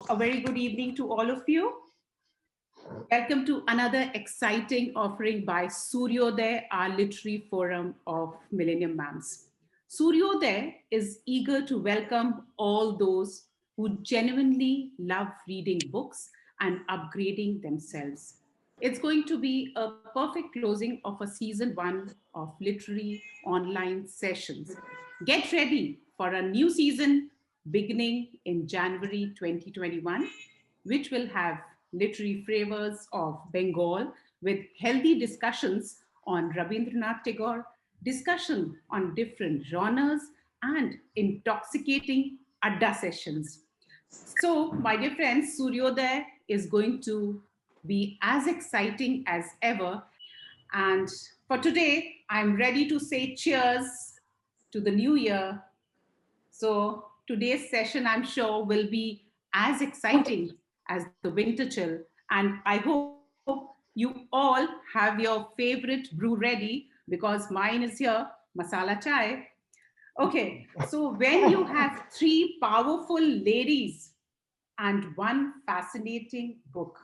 A very good evening to all of you. Welcome to another exciting offering by Suryodaya, our literary forum of Millennium Mams. Suryodaya is eager to welcome all those who genuinely love reading books and upgrading themselves. It's going to be a perfect closing of a season one of literary online sessions. Get ready for a new season beginning in January 2021, which will have literary flavors of Bengal with healthy discussions on Rabindranath Tagore, discussion on different genres, and intoxicating Adda sessions. So, my dear friends, Suryodaya is going to be as exciting as ever. And for today, I'm ready to say cheers to the new year. So today's session, I'm sure, will be as exciting as the winter chill. And I hope you all have your favorite brew ready because mine is here, masala chai. Okay, so when you have three powerful ladies and one fascinating book,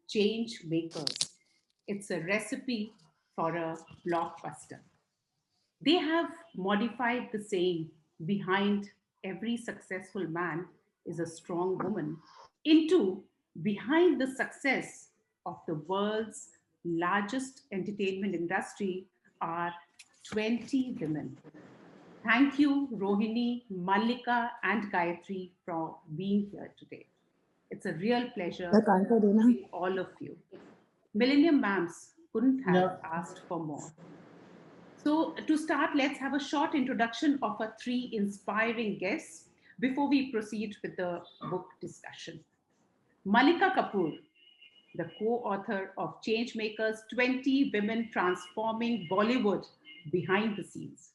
Change Makers, it's a recipe for a blockbuster. They have modified the saying behind every successful man is a strong woman into behind the success of the world's largest entertainment industry are 20 women. Thank you, Rohini, Mallika, and Gayatri, for being here today. It's a real pleasure seeing all of you. Millennium Mams couldn't have asked for more. So, to start, let's have a short introduction of our three inspiring guests before we proceed with the book discussion. Mallika Kapur, the co author of Changemakers 20 Women Transforming Bollywood Behind the Scenes.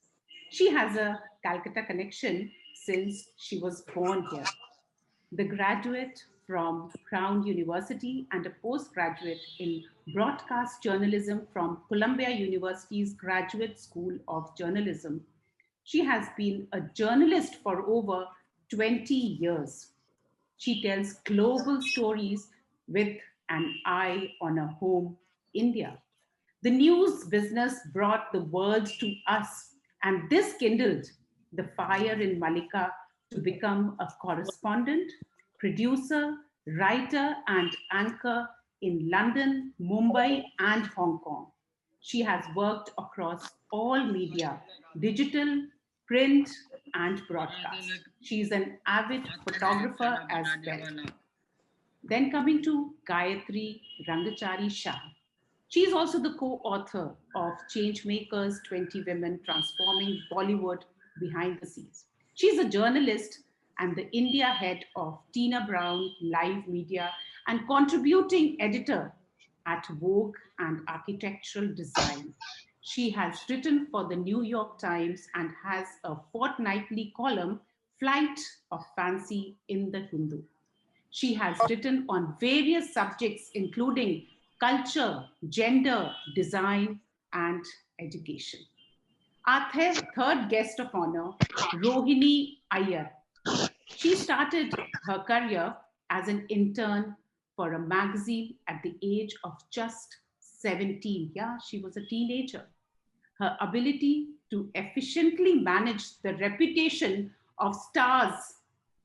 She has a Calcutta connection since she was born here. The graduate from Crown University and a postgraduate in broadcast journalism from Columbia University's Graduate School of Journalism. She has been a journalist for over 20 years. She tells global stories with an eye on a home, India. The news business brought the world to us, and this kindled the fire in Mallika to become a correspondent, producer, writer, and anchor in London, Mumbai, and Hong Kong. She has worked across all media, digital, print, and broadcast. She's an avid photographer as well. Then coming to Gayatri Rangachari Shah. She is also the co-author of Changemakers 20 Women Transforming Bollywood Behind the Scenes. She's a journalist and the India head of Tina Brown Live Media and contributing editor at Vogue and Architectural Design. She has written for the New York Times and has a fortnightly column, Flight of Fancy, in the Hindu. She has written on various subjects, including culture, gender, design, and education. Our third guest of honor, Rohini Iyer. She started her career as an intern for a magazine at the age of just 17. Yeah, she was a teenager. Her ability to efficiently manage the reputation of stars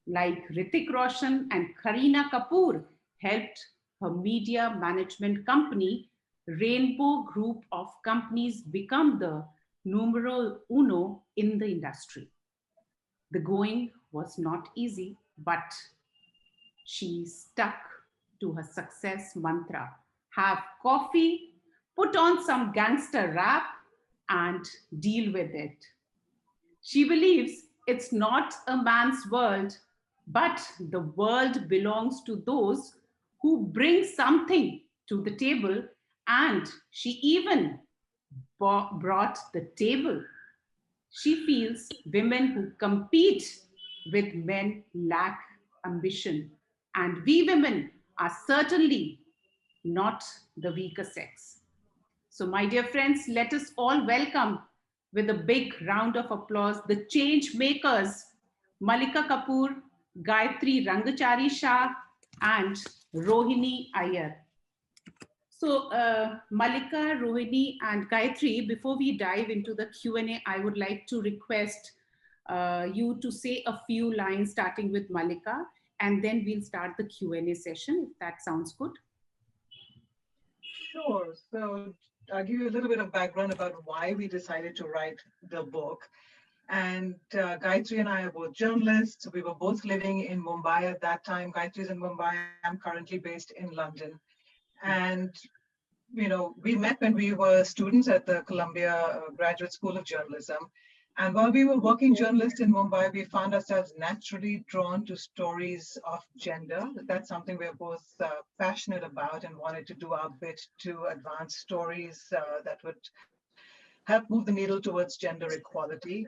like Hrithik Roshan and Kareena Kapoor helped her media management company, Rainbow Group of Companies, become the numero uno in the industry. The going was not easy, but she stuck to her success mantra: have coffee, put on some gangster rap, and deal with it. She believes it's not a man's world, but the world belongs to those who bring something to the table, and she even brought the table. She feels women who compete with men lack ambition, and we women are certainly not the weaker sex. So, my dear friends, let us all welcome with a big round of applause the change makers, Mallika Kapur Gayatri Rangachari Shah, and Rohini Iyer. So, Mallika, Rohini, and Gayatri, before we dive into the Q&A, I would like to request you to say a few lines starting with Mallika, and then we'll start the Q&A session, if that sounds good. Sure. So I'll give you a little bit of background about why we decided to write the book. And Gayatri and I are both journalists. We were both living in Mumbai at that time. Gayatri's in Mumbai. I'm currently based in London. And we met when we were students at the Columbia Graduate School of Journalism. And while we were working journalists in Mumbai, we found ourselves naturally drawn to stories of gender. That's something we're both passionate about and wanted to do our bit to advance stories that would help move the needle towards gender equality.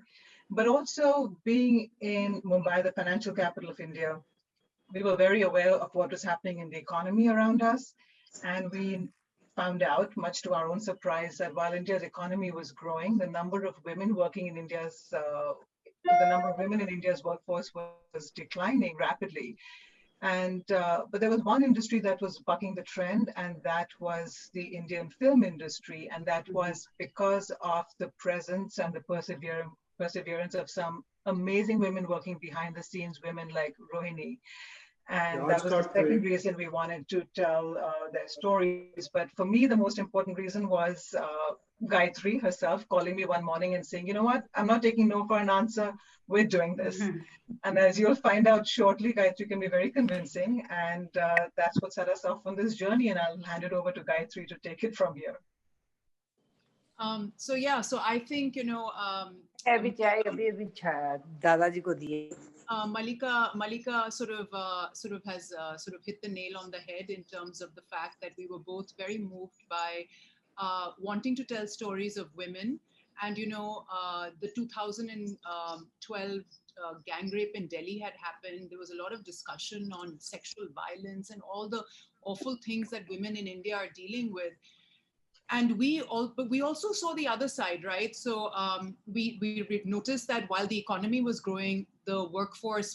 But also being in Mumbai, the financial capital of India, we were very aware of what was happening in the economy around us. And we found out, much to our own surprise, that while India's economy was growing, the number of women in India's workforce was declining rapidly. And but there was one industry that was bucking the trend, and that was the Indian film industry, and that was because of the presence and the perseverance of some amazing women working behind the scenes, women like Rohini. And that was the second reason we wanted to tell their stories. But for me, the most important reason was Gayatri herself calling me one morning and saying, you know what, I'm not taking no for an answer. We're doing this. And as you'll find out shortly, Gayatri can be very convincing. And that's what set us off on this journey. And I'll hand it over to Gayatri to take it from here. So I think, Mallika sort of has hit the nail on the head in terms of the fact that we were both very moved by wanting to tell stories of women. And, the 2012 gang rape in Delhi had happened. There was a lot of discussion on sexual violence and all the awful things that women in India are dealing with. And we also saw the other side, right? So we noticed that while the economy was growing, the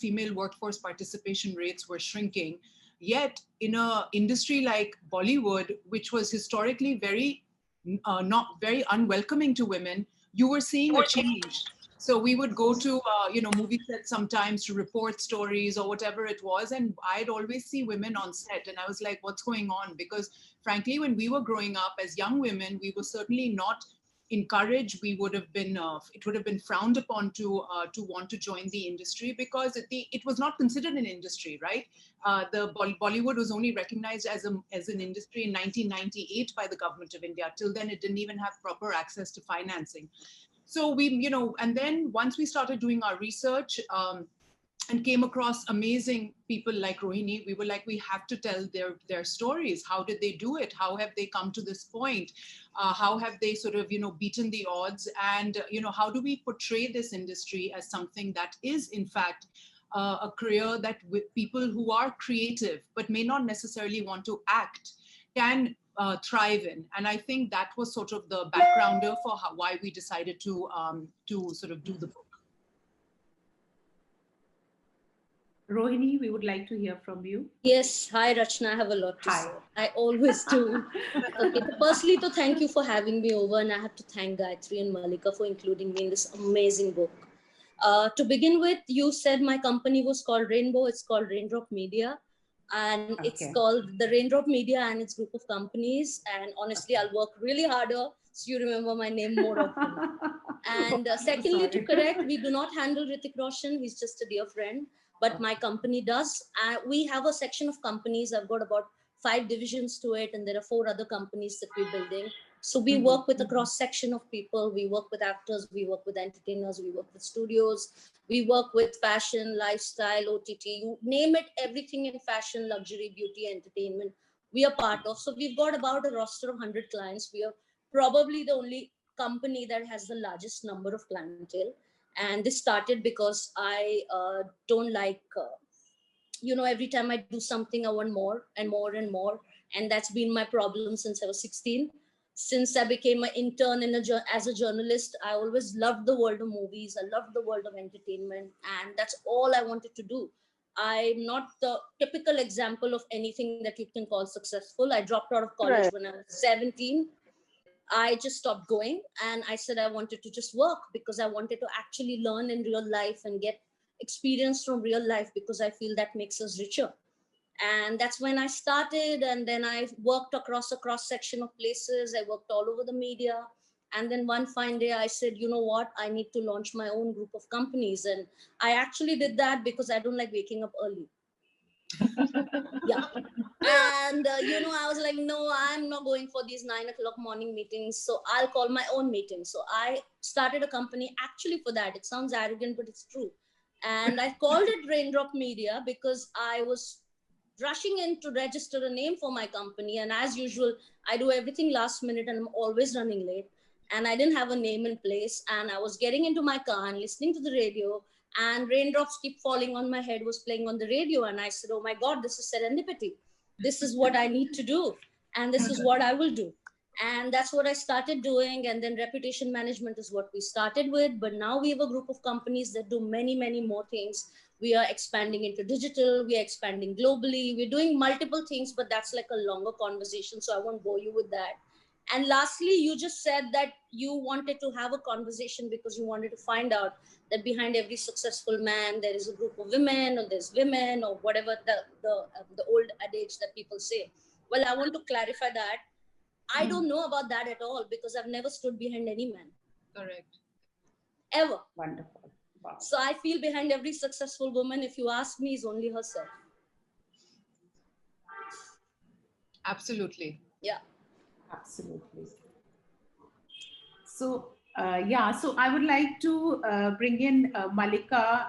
female workforce participation rates were shrinking. Yet in an industry like Bollywood, which was historically very not very unwelcoming to women, you were seeing a change. So we would go to movie sets sometimes to report stories or whatever it was, and I'd always see women on set, and I was like, what's going on? Because frankly, when we were growing up as young women, we were certainly not encouraged. We would have been it would have been frowned upon to want to join the industry, because it was not considered an industry, right? The Bollywood was only recognized as an industry in 1998 by the government of India. Till then, it didn't even have proper access to financing. So we, and then once we started doing our research and came across amazing people like Rohini, we were like, we have to tell their stories. How did they do it? How have they come to this point? How have they sort of, beaten the odds? And, how do we portray this industry as something that is, in fact, a career that with people who are creative, but may not necessarily want to act, can thrive in. And I think that was sort of the backgrounder for why we decided to sort of do the book. Rohini, we would like to hear from you. Yes. Hi, Rachna. I have a lot to say. I always do. Okay. Firstly, thank you for having me over. And I have to thank Gayatri and Mallika for including me in this amazing book. To begin with, you said my company was called Rainbow. It's called Raindrop Media. And it's called the Raindrop Media and its group of companies. And honestly, I'll work really harder so you remember my name more often. And secondly, to correct, we do not handle Hrithik Roshan. He's just a dear friend. But my company does. We have a section of companies. I've got about 5 divisions to it. And there are 4 other companies that we're building. So we work with a cross section of people. We work with actors. We work with entertainers. We work with studios. We work with fashion, lifestyle, OTT. You name it, everything in fashion, luxury, beauty, entertainment, we are part of. So we've got about a roster of 100 clients. We are probably the only company that has the largest number of clientele. And this started because I don't like, every time I do something, I want more and more and more. And that's been my problem since I was 16. Since I became an intern as a journalist, I always loved the world of movies. I loved the world of entertainment. And that's all I wanted to do. I'm not the typical example of anything that you can call successful. I dropped out of college Right. when I was 17. I just stopped going and I said I wanted to just work because I wanted to actually learn in real life and get experience from real life, because I feel that makes us richer. And that's when I started, and then I worked across a cross section of places. I worked all over the media, and then one fine day I said, you know what, I need to launch my own group of companies. And I actually did that because I don't like waking up early. Yeah. And I was like, no, I'm not going for these 9 o'clock morning meetings, so I'll call my own meeting. So I started a company actually for that. It sounds arrogant, but it's true. And I called it Raindrop Media because I was rushing in to register a name for my company, and as usual I do everything last minute and I'm always running late, and I didn't have a name in place, and I was getting into my car and listening to the radio, and Raindrops Keep Falling on My Head was playing on the radio, and I said, oh my god, this is serendipity. This is what I need to do, and this is what I will do. And that's what I started doing. And then reputation management is what we started with, but now we have a group of companies that do many more things. We are expanding into digital, we are expanding globally, we're doing multiple things, but that's like a longer conversation, so I won't bore you with that. And lastly, you just said that you wanted to have a conversation because you wanted to find out that behind every successful man there is a group of women, or there's women, or whatever the old adage that people say. Well, I want to clarify that I don't know about that at all, because I've never stood behind any man. Correct. Ever. Wonderful. Wow. So I feel behind every successful woman, if you ask me, is only herself. Absolutely. Yeah. Absolutely. So, so I would like to bring in Mallika.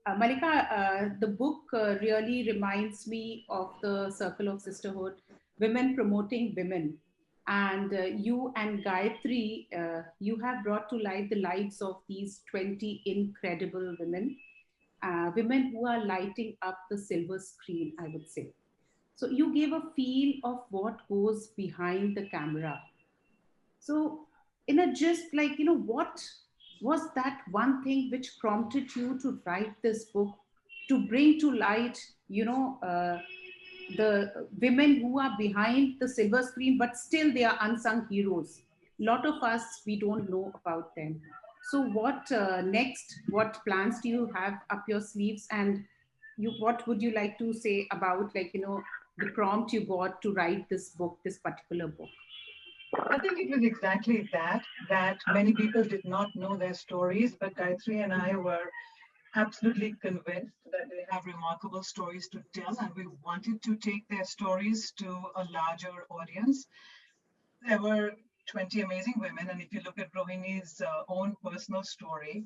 Mallika, the book really reminds me of the Circle of Sisterhood, Women Promoting Women. And you and Gayatri, you have brought to light the lives of these 20 incredible women, women who are lighting up the silver screen, I would say. So you gave a feel of what goes behind the camera. So, in a gist, like, what was that one thing which prompted you to write this book, to bring to light, the women who are behind the silver screen, but still they are unsung heroes. A lot of us, we don't know about them. So, what next? What plans do you have up your sleeves? And what would you like to say about, like, the prompt you got to write this book, this particular book? I think it was exactly that many people did not know their stories, but Gayatri and I were absolutely convinced that they have remarkable stories to tell, and we wanted to take their stories to a larger audience. There were 20 amazing women, and if you look at Rohini's own personal story,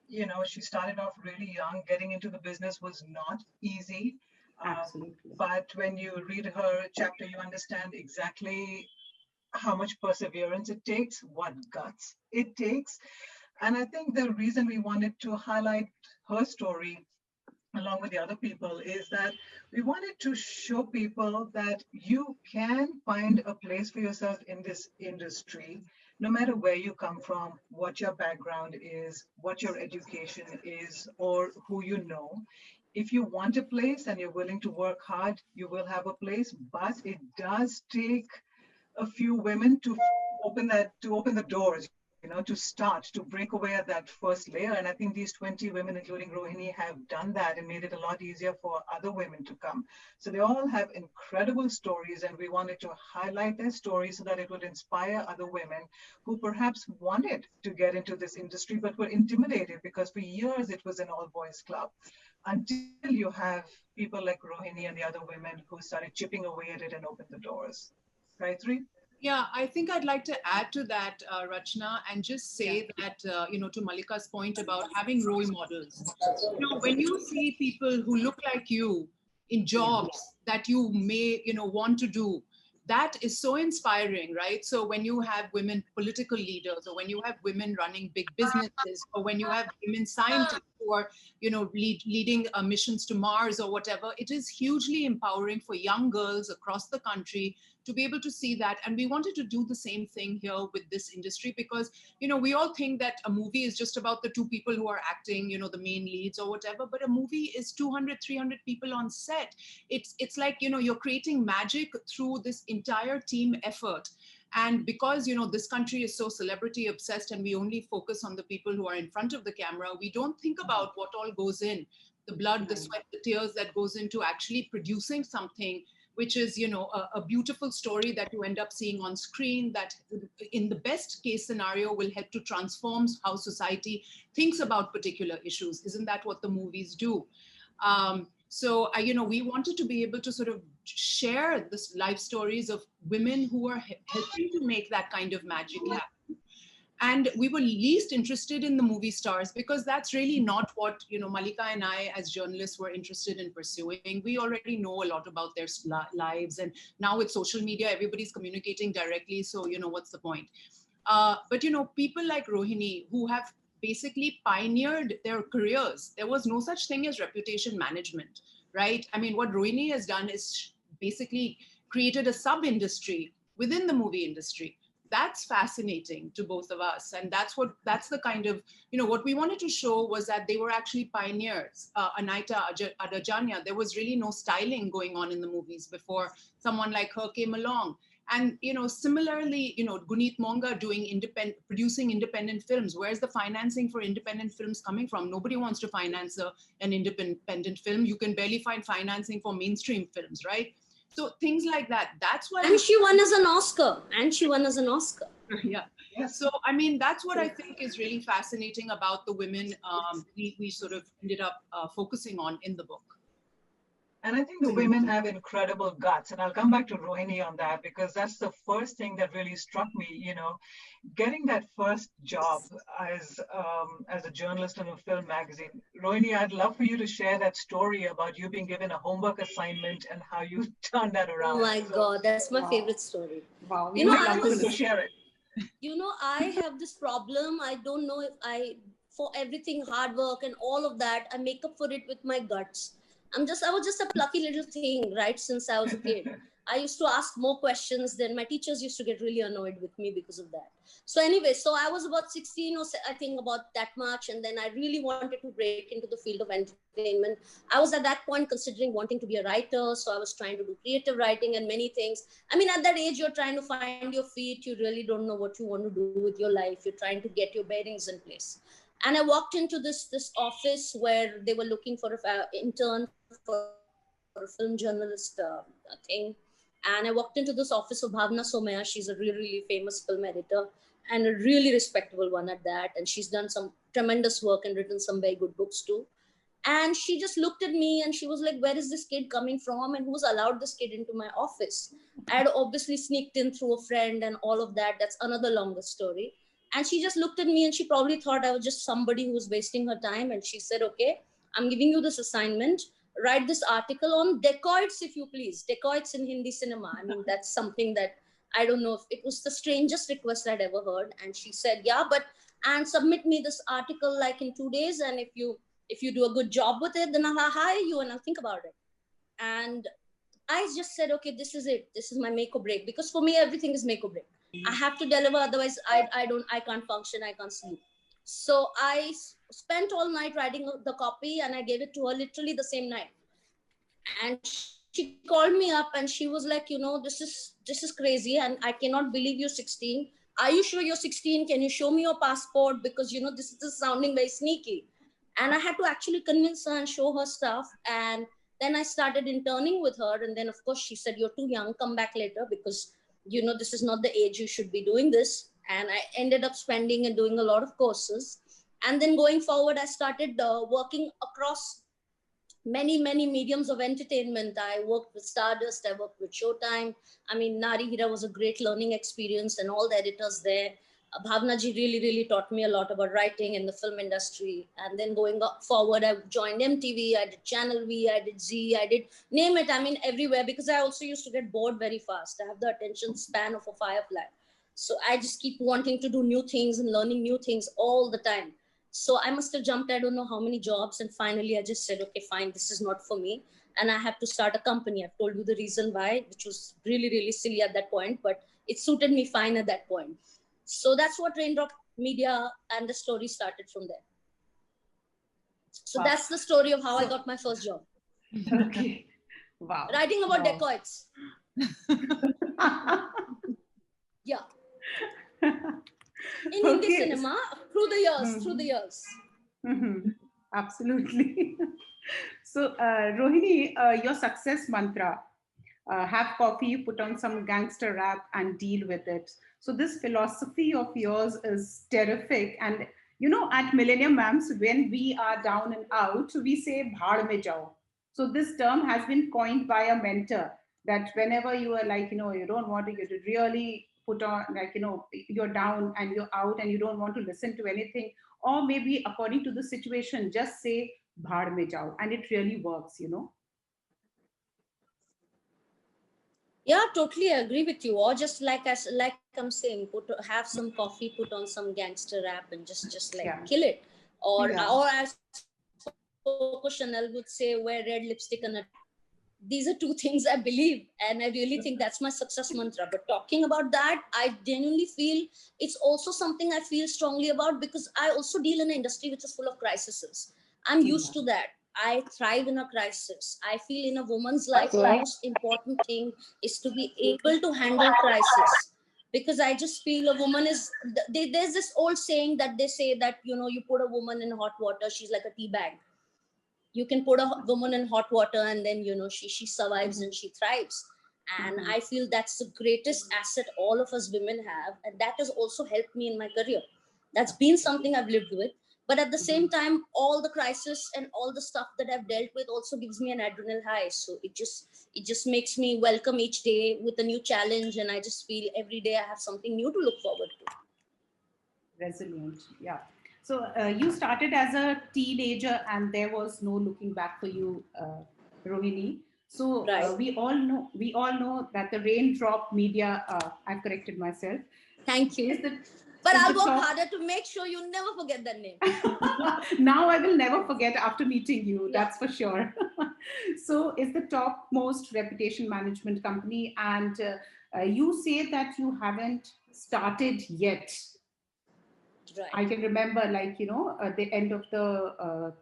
she started off really young. Getting into the business was not easy. Absolutely. But when you read her chapter, you understand exactly how much perseverance it takes, what guts it takes. And I think the reason we wanted to highlight her story along with the other people is that we wanted to show people that you can find a place for yourself in this industry, no matter where you come from, what your background is, what your education is, or who you know. If you want a place and you're willing to work hard, you will have a place, but it does take a few women to open the doors, to start to break away at that first layer. And I think these 20 women, including Rohini, have done that and made it a lot easier for other women to come. So they all have incredible stories, and we wanted to highlight their stories so that it would inspire other women who perhaps wanted to get into this industry but were intimidated, because for years it was an all-boys club, until you have people like Rohini and the other women who started chipping away at it and opened the doors. Gayatri? Yeah, I think I'd like to add to that, Rachna, and just say that, to Mallika's point about having role models. When you see people who look like you in jobs that you may, want to do, that is so inspiring, right? So when you have women political leaders, or when you have women running big businesses, or when you have women scientists who who are, leading missions to Mars or whatever. It is hugely empowering for young girls across the country to be able to see that. And we wanted to do the same thing here with this industry because, we all think that a movie is just about the two people who are acting, the main leads or whatever, but a movie is 200, 300 people on set. It's like, you're creating magic through this entire team effort. And because, this country is so celebrity obsessed and we only focus on the people who are in front of the camera, we don't think about what all goes in, the blood, the sweat, the tears that goes into actually producing something, which is, a beautiful story that you end up seeing on screen that in the best case scenario will help to transform how society thinks about particular issues. Isn't that what the movies do? So, we wanted to be able to sort of share this life stories of women who are helping to make that kind of magic happen. And we were least interested in the movie stars because that's really not what, Mallika and I as journalists were interested in pursuing. We already know a lot about their lives. And now with social media, everybody's communicating directly. So, what's the point? But, people like Rohini who have basically pioneered their careers. There was no such thing as reputation management, right? I mean, what Rohini has done is basically created a sub-industry within the movie industry. That's fascinating to both of us. And that's the kind of, what we wanted to show was that they were actually pioneers. Anaita Adajania, there was really no styling going on in the movies before someone like her came along. And, similarly, Guneet Monga producing independent films. Where's the financing for independent films coming from? Nobody wants to finance an independent film. You can barely find financing for mainstream films, right? So things like that. That's why. And she won as an Oscar. Yeah. Yes. So, I mean, that's what I think is really fascinating about the women we sort of ended up focusing on in the book. And I think the women have incredible guts. And I'll come back to Rohini on that because that's the first thing that really struck me, getting that first job as a journalist in a film magazine. Rohini, I'd love for you to share that story about you being given a homework assignment and how you turned that around. Oh my God, that's my favorite story. Wow. To share it. I have this problem. I don't know if for everything, hard work and all of that, I make up for it with my guts. I was just a plucky little thing, right? Since I was a kid, I used to ask more questions than my teachers used to get really annoyed with me because of that. So anyway, so I was about 16 or I think about that much. And then I really wanted to break into the field of entertainment. I was at that point considering wanting to be a writer. So I was trying to do creative writing and many things. I mean, at that age, you're trying to find your feet. You really don't know what you want to do with your life. You're trying to get your bearings in place. And I walked into this office where they were looking for an intern for a film journalist thing. And I walked into this office of Bhavna Somaya. She's a really, really famous film editor and a really respectable one at that. And she's done some tremendous work and written some very good books too. And she just looked at me and she was like, where is this kid coming from? And who's allowed this kid into my office? I had obviously sneaked in through a friend and all of that. That's another longer story. And she just looked at me and she probably thought I was just somebody who was wasting her time. And she said, okay, I'm giving you this assignment. Write this article on dacoits, if you please. Dacoits in Hindi cinema. I mean, that's something that I don't know if it was the strangest request I'd ever heard. And she said, yeah, and submit me this article like in 2 days. And if you do a good job with it, then I'll hire you and I'll think about it. And I just said, okay, this is it. This is my make or break. Because for me, everything is make or break. I have to deliver, otherwise I can't function, I can't sleep. So I spent all night writing the copy and I gave it to her literally the same night. And she called me up and she was like, this is crazy and I cannot believe you're 16. Are you sure you're 16? Can you show me your passport? Because, this is sounding very sneaky. And I had to actually convince her and show her stuff. And then I started interning with her. And then, of course, she said, you're too young, come back later because this is not the age you should be doing this. And I ended up spending and doing a lot of courses. And then going forward, I started working across many, many mediums of entertainment. I worked with Stardust, I worked with Showtime. I mean, Nari Hira was a great learning experience and all the editors there. Bhavna ji really, really taught me a lot about writing in the film industry. And then going forward, I joined MTV, I did Channel V, I did Z, I did name it. I mean, everywhere, because I also used to get bored very fast. I have the attention span of a firefly. So I just keep wanting to do new things and learning new things all the time. So I must have jumped, I don't know how many jobs. And finally, I just said, okay, fine, this is not for me. And I have to start a company. I've told you the reason why, which was really, really silly at that point, but it suited me fine at that point. So that's what Raindrop Media and the story started from there. So that's the story of how I got my first job. Okay. Wow. Writing about dacoits. Yeah. In Hindi cinema, through the years. Absolutely. So, Rohini, your success mantra, have coffee, put on some gangster rap and deal with it. So this philosophy of yours is terrific. And, you know, at Millennium Mams, when we are down and out, we say, bhaad mein jao. So this term has been coined by a mentor, that whenever you are like, you know, you don't want to really put on, like, you know, you're down and you're out and you don't want to listen to anything, or maybe according to the situation, just say, bhaad mein jao. And it really works, you know. Yeah, totally agree with you. Or just like I'm saying, have some coffee, put on some gangster rap, and just like kill it. Or as Coco Chanel would say, wear red lipstick and a. These are two things I believe, and I really think that's my success mantra. But talking about that, I genuinely feel it's also something I feel strongly about, because I also deal in an industry which is full of crises. I'm used to that. I thrive in a crisis. I feel in a woman's life, the most important thing is to be able to handle crisis. Because I just feel a woman is, there's this old saying that they say that, you know, you put a woman in hot water, she's like a tea bag. You can put a woman in hot water and then, you know, she survives and she thrives. And I feel that's the greatest asset all of us women have. And that has also helped me in my career. That's been something I've lived with. But at the same time, all the crisis and all the stuff that I've dealt with also gives me an adrenaline high. So it just makes me welcome each day with a new challenge. And I just feel every day I have something new to look forward to. Resilient, yeah. So you started as a teenager and there was no looking back for you, Rohini. So we all know that the Raindrop Media, I've corrected myself. Thank you. But I'll work harder to make sure you never forget that name. Now I will never forget after meeting you, that's for sure. So it's the topmost reputation management company, and you say that you haven't started yet. Right. I can remember, like, you know, at the end of the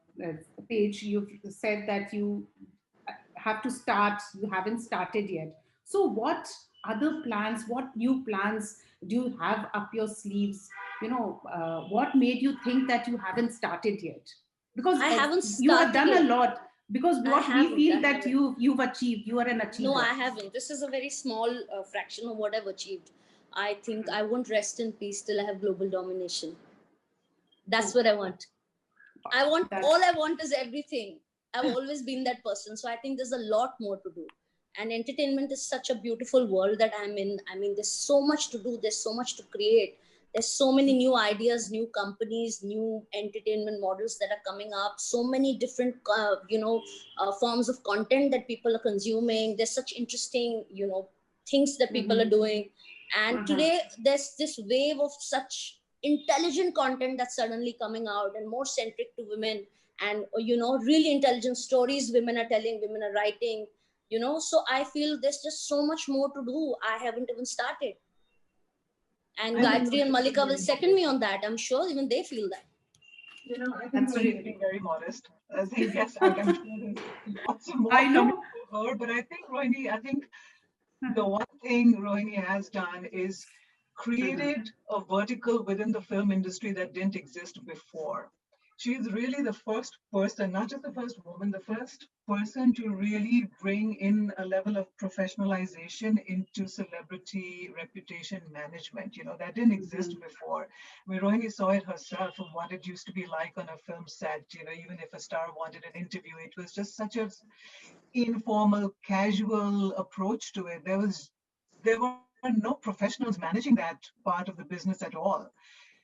page, you've said that you have to start, you haven't started yet. So what other plans, what new plans do you have up your sleeves? You know, what made you think that you haven't started yet? Because I haven't started you have done yet. A lot. Because what we feel that you've achieved, you are an achiever. No, I haven't. This is a very small fraction of what I've achieved. I think I won't rest in peace till I have global domination. That's what I want. All I want is everything. I've always been that person. So I think there's a lot more to do. And entertainment is such a beautiful world that I'm in. I mean, there's so much to do. There's so much to create. There's so many new ideas, new companies, new entertainment models that are coming up. So many different, forms of content that people are consuming. There's such interesting, things that people are doing. And today there's this wave of such intelligent content that's suddenly coming out and more centric to women, and really intelligent stories women are telling, women are writing, so I feel there's just so much more to do. I haven't even started, and Gayatri and Mallika will second me on that. I'm sure even they feel that. I think we're being very modest. I think, yes, I'm sure there's lots more coming to her, but I think, Rohini, the one thing Rohini has done is created a vertical within the film industry that didn't exist before. She's really the first person, not just the first woman, the first person to really bring in a level of professionalization into celebrity reputation management. That didn't exist before. Rohini saw it herself from what it used to be like on a film set. Even if a star wanted an interview, it was just such a informal, casual approach to it. There were no professionals managing that part of the business at all.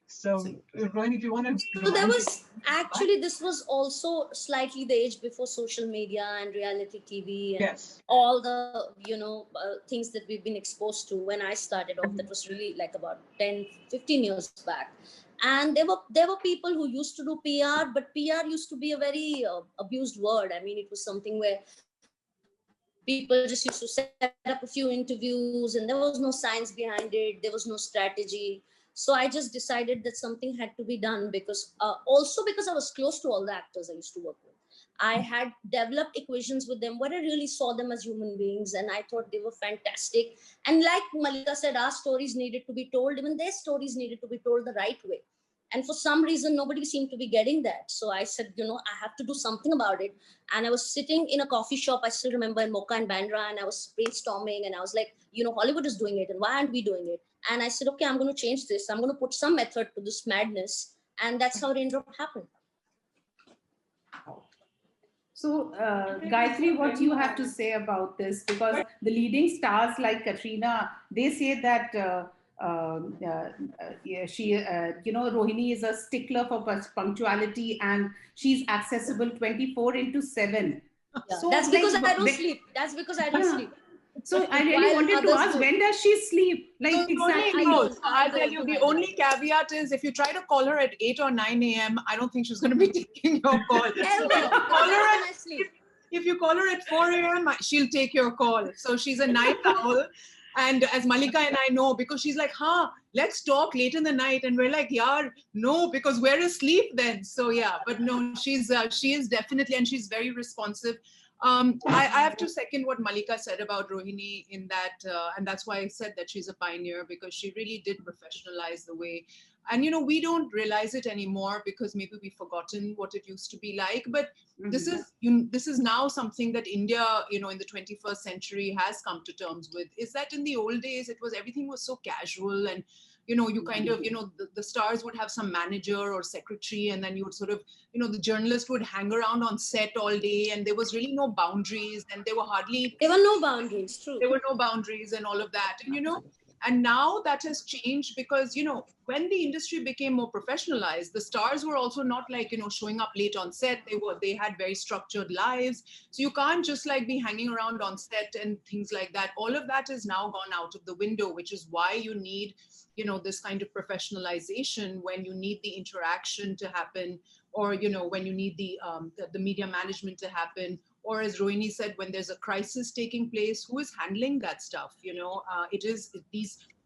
So, Rohini, if you want to... So there was actually, this was also slightly the age before social media and reality TV and all the, things that we've been exposed to. When I started off, that was really like about 10, 15 years back. And there were people who used to do PR, but PR used to be a very abused word. I mean, it was something where people just used to set up a few interviews, and there was no science behind it. There was no strategy. So I just decided that something had to be done, because also because I was close to all the actors I used to work with. I had developed equations with them where I really saw them as human beings, and I thought they were fantastic. And like Mallika said, our stories needed to be told, even their stories needed to be told the right way. And for some reason, nobody seemed to be getting that. So I said, I have to do something about it. And I was sitting in a coffee shop, I still remember, in Mocha and Bandra, and I was brainstorming, and I was like, Hollywood is doing it, and why aren't we doing it? And I said, okay, I'm going to change this. I'm going to put some method to this madness. And that's how Raindrop happened. So, Gayatri, what do you have to say about this? Because the leading stars like Katrina, they say that Rohini is a stickler for punctuality, and she's accessible 24/7. Yeah, so that's because I don't sleep. That's because I don't sleep. So I really wanted to ask, when does she sleep? Like, so exactly. I'll tell you, the only caveat is, if you try to call her at 8 or 9 a.m., I don't think she's going to be taking your call. If you call her at 4 a.m., she'll take your call. So she's a night owl. And as Mallika and I know, because she's like, let's talk late in the night. And we're like, yeah, no, because we're asleep then. So yeah, but no, she is definitely, and she's very responsive. I have to second what Mallika said about Rohini in that, and that's why I said that she's a pioneer, because she really did professionalize the way. And, we don't realize it anymore because maybe we've forgotten what it used to be like. But this is now something that India, in the 21st century has come to terms with, is that in the old days, everything was so casual, and, you kind of, the stars would have some manager or secretary, and then you would sort of, the journalist would hang around on set all day, and there was really no boundaries, and there were no boundaries, true. There were no boundaries and all of that. And, and now that has changed because, when the industry became more professionalized, the stars were also not like, showing up late on set. They had very structured lives. So you can't just like be hanging around on set and things like that. All of that is now gone out of the window, which is why you need, this kind of professionalization, when you need the interaction to happen, or, when you need the media management to happen. Or as Rohini said, when there's a crisis taking place, who is handling that stuff?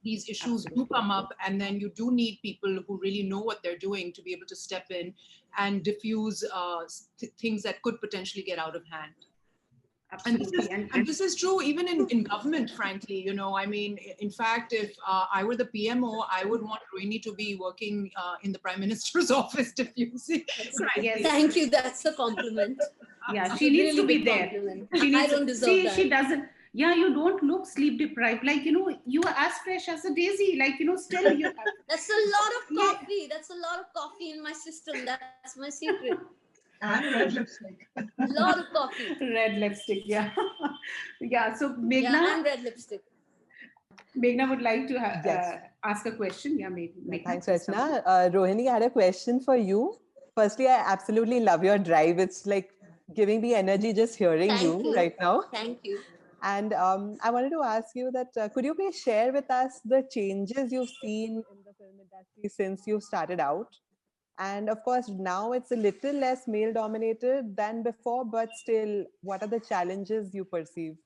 These issues do come up, and then you do need people who really know what they're doing to be able to step in and diffuse things that could potentially get out of hand. Absolutely. And this is true even in government, frankly. I mean, in fact, if I were the PMO, I would want Rohini to be working in the Prime Minister's office diffusing. Yes. Thank you. That's a compliment. Yeah, she needs to be there. I don't deserve that. She doesn't. Yeah, you don't look sleep deprived. Like, you are as fresh as a daisy. Like, still you. That's a lot of coffee. Yeah. That's a lot of coffee in my system. That's my secret. And red lipstick. A lot of coffee. Red lipstick, yeah. Yeah, so Meghna. Yeah, and red lipstick. Meghna would like to ask a question. Yeah, Meghna. Thanks, Rachna. Rohini, I had a question for you. Firstly, I absolutely love your drive. It's like giving me energy just hearing you right now. Thank you. And I wanted to ask you that, could you please share with us the changes you've seen in the film industry since you started out? And of course, now it's a little less male dominated than before, but still, what are the challenges you perceive?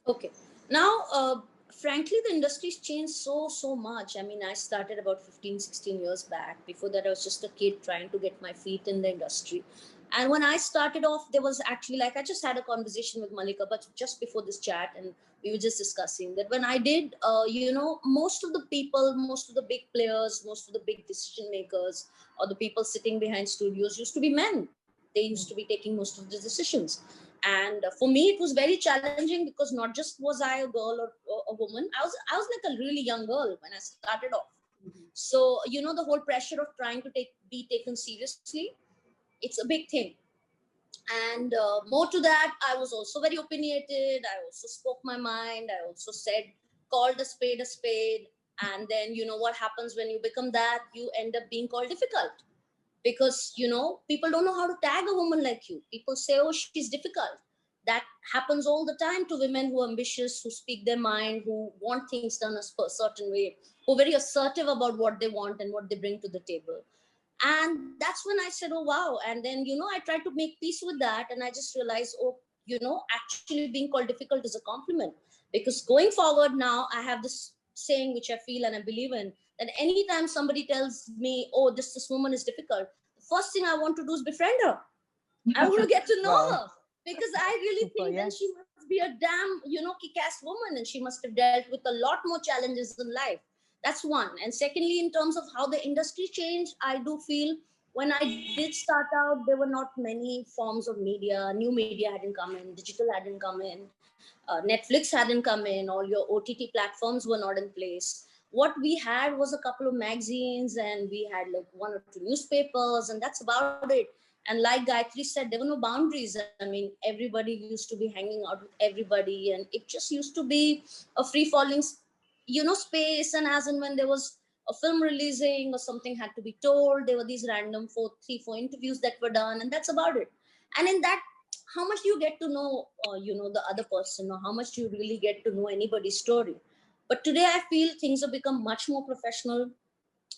Okay. Now, frankly, the industry's changed so much. I mean, I started about 15, 16 years back. Before that, I was just a kid trying to get my feet in the industry. And when I started off, there was actually, like, I just had a conversation with Mallika, but just before this chat, and we were just discussing that when I did, most of the people, most of the big players, most of the big decision makers, or the people sitting behind studios used to be men. They used to be taking most of the decisions. And for me, it was very challenging because not just was I a girl or a woman, I was like a really young girl when I started off. So, the whole pressure of trying to be taken seriously, it's a big thing. And more to that, I was also very opinionated. I also spoke my mind. I also called a spade a spade. And then, what happens when you become that? You end up being called difficult. Because, people don't know how to tag a woman like you. People say, oh, she's difficult. That happens all the time to women who are ambitious, who speak their mind, who want things done a certain way. who are very assertive about what they want and what they bring to the table. And that's when I said, oh, wow. And then, I tried to make peace with that. And I just realized, oh, actually being called difficult is a compliment. Because going forward now, I have this saying, which I feel and I believe in, that anytime somebody tells me, oh, this woman is difficult, the first thing I want to do is befriend her. I want to get to know Wow. her. Because I really Super, think that yes. she must be a damn, kick-ass woman, and she must have dealt with a lot more challenges in life. That's one. And secondly, in terms of how the industry changed, I do feel when I did start out, there were not many forms of media. New media hadn't come in, digital hadn't come in, Netflix hadn't come in, all your OTT platforms were not in place. What we had was a couple of magazines, and we had like 1 or 2 newspapers, and that's about it. And like Gayatri said, there were no boundaries. I mean, everybody used to be hanging out with everybody, and it just used to be a free-falling, space. And as and when there was a film releasing or something had to be told, there were these random 3-4 interviews that were done, and that's about it. And in that, how much do you get to know, the other person, or how much do you really get to know anybody's story? But today, I feel things have become much more professional.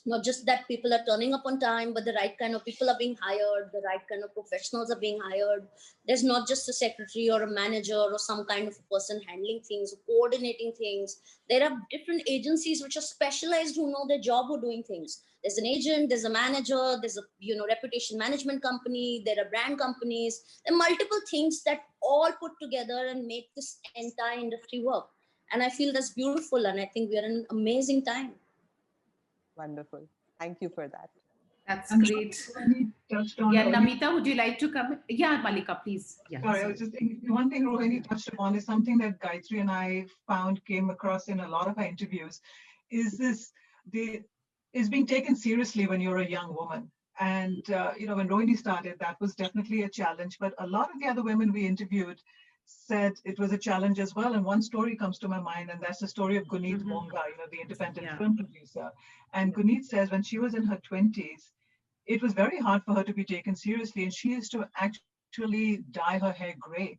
Not just that people are turning up on time, but the right kind of people are being hired, the right kind of professionals are being hired. There's not just a secretary or a manager or some kind of a person handling things, coordinating things. There are different agencies which are specialized, who know their job, who are doing things. There's an agent, there's a manager, there's a reputation management company, there are brand companies. There are multiple things that all put together and make this entire industry work. And I feel that's beautiful, and I think we are in an amazing time. Wonderful. Thank you for that. That's And great. Rohini touched on Yeah, earlier. Namita, would you like to come? Yeah, Mallika, please. Yeah, Sorry, I was just thinking, one thing Rohini touched upon is something that Gayatri and I came across in a lot of our interviews, is is being taken seriously when you're a young woman. And, when Rohini started, that was definitely a challenge. But a lot of the other women we interviewed said it was a challenge as well. And one story comes to my mind, and that's the story of Guneet Monga, the independent film producer. And Guneet says when she was in her 20s, it was very hard for her to be taken seriously. And she used to actually dye her hair gray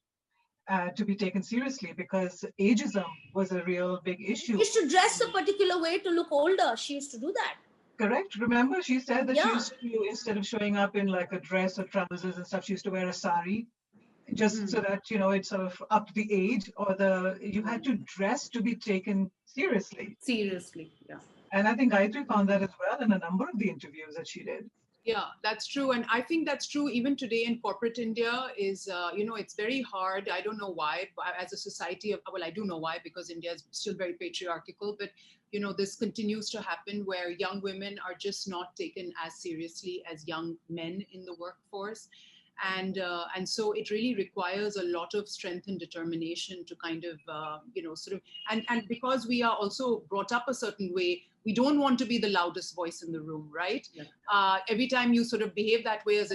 to be taken seriously, because ageism was a real big issue. She used to dress a particular way to look older. She used to do that. Correct. Remember, she said that she used to, instead of showing up in like a dress or trousers and stuff, she used to wear a sari, just so that, it sort of upped the age, or you had to dress to be taken seriously. Seriously, yeah. And I think Gayatri found that as well in a number of the interviews that she did. Yeah, that's true. And I think that's true even today in corporate India is, it's very hard. I don't know why, as a society, well, I do know why, because India is still very patriarchal, but, this continues to happen where young women are just not taken as seriously as young men in the workforce. And so it really requires a lot of strength and determination to kind of, and because we are also brought up a certain way, we don't want to be the loudest voice in the room, right? Yeah. Every time you sort of behave that way as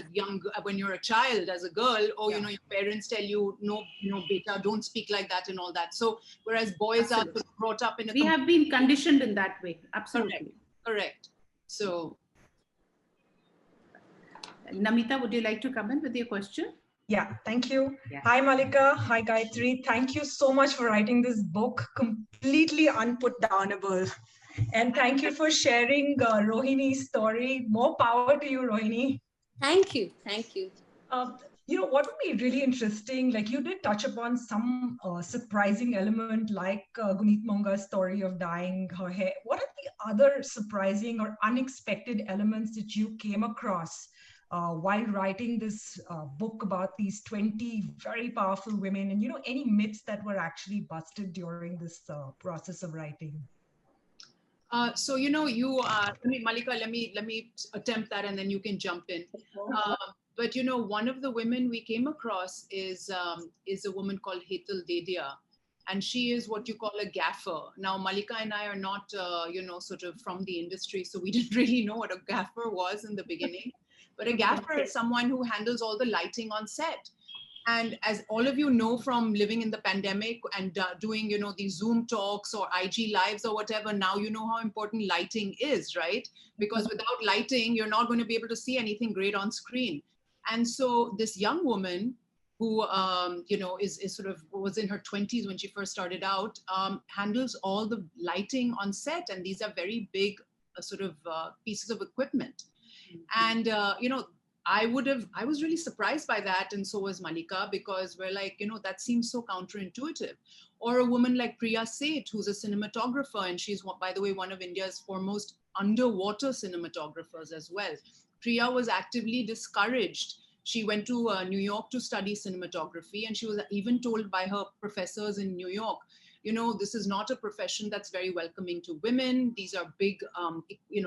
when you're a child, as a girl, or, your parents tell you, no, beta, don't speak like that and all that. So whereas boys are brought up in a... We have been conditioned in that way. Absolutely. Correct. So... Namita, would you like to come in with your question? Yeah, thank you. Yeah. Hi, Mallika. Hi, Gayatri. Thank you so much for writing this book, completely unputdownable. And thank you for sharing Rohini's story. More power to you, Rohini. Thank you. Thank you. What would be really interesting, like you did touch upon some surprising element like Guneet Monga's story of dyeing her hair. What are the other surprising or unexpected elements that you came across while writing this book about these 20 very powerful women, and any myths that were actually busted during this process of writing? So Mallika, let me attempt that, and then you can jump in. But one of the women we came across is a woman called Hetal Dedia, and she is what you call a gaffer. Now, Mallika and I are not sort of from the industry, so we didn't really know what a gaffer was in the beginning. But a gaffer is someone who handles all the lighting on set. And as all of you know from living in the pandemic and doing, these Zoom talks or IG lives or whatever, now you know how important lighting is, right? Because without lighting, you're not going to be able to see anything great on screen. And so this young woman who is sort of was in her 20s when she first started out, handles all the lighting on set, and these are very big pieces of equipment. And I was really surprised by that, and so was Mallika, because we're like, that seems so counterintuitive. Or a woman like Priya Seth, who's a cinematographer, and she's, by the way, one of India's foremost underwater cinematographers as well. Priya was actively discouraged. She went to New York to study cinematography, and she was even told by her professors in New York, this is not a profession that's very welcoming to women. These are big,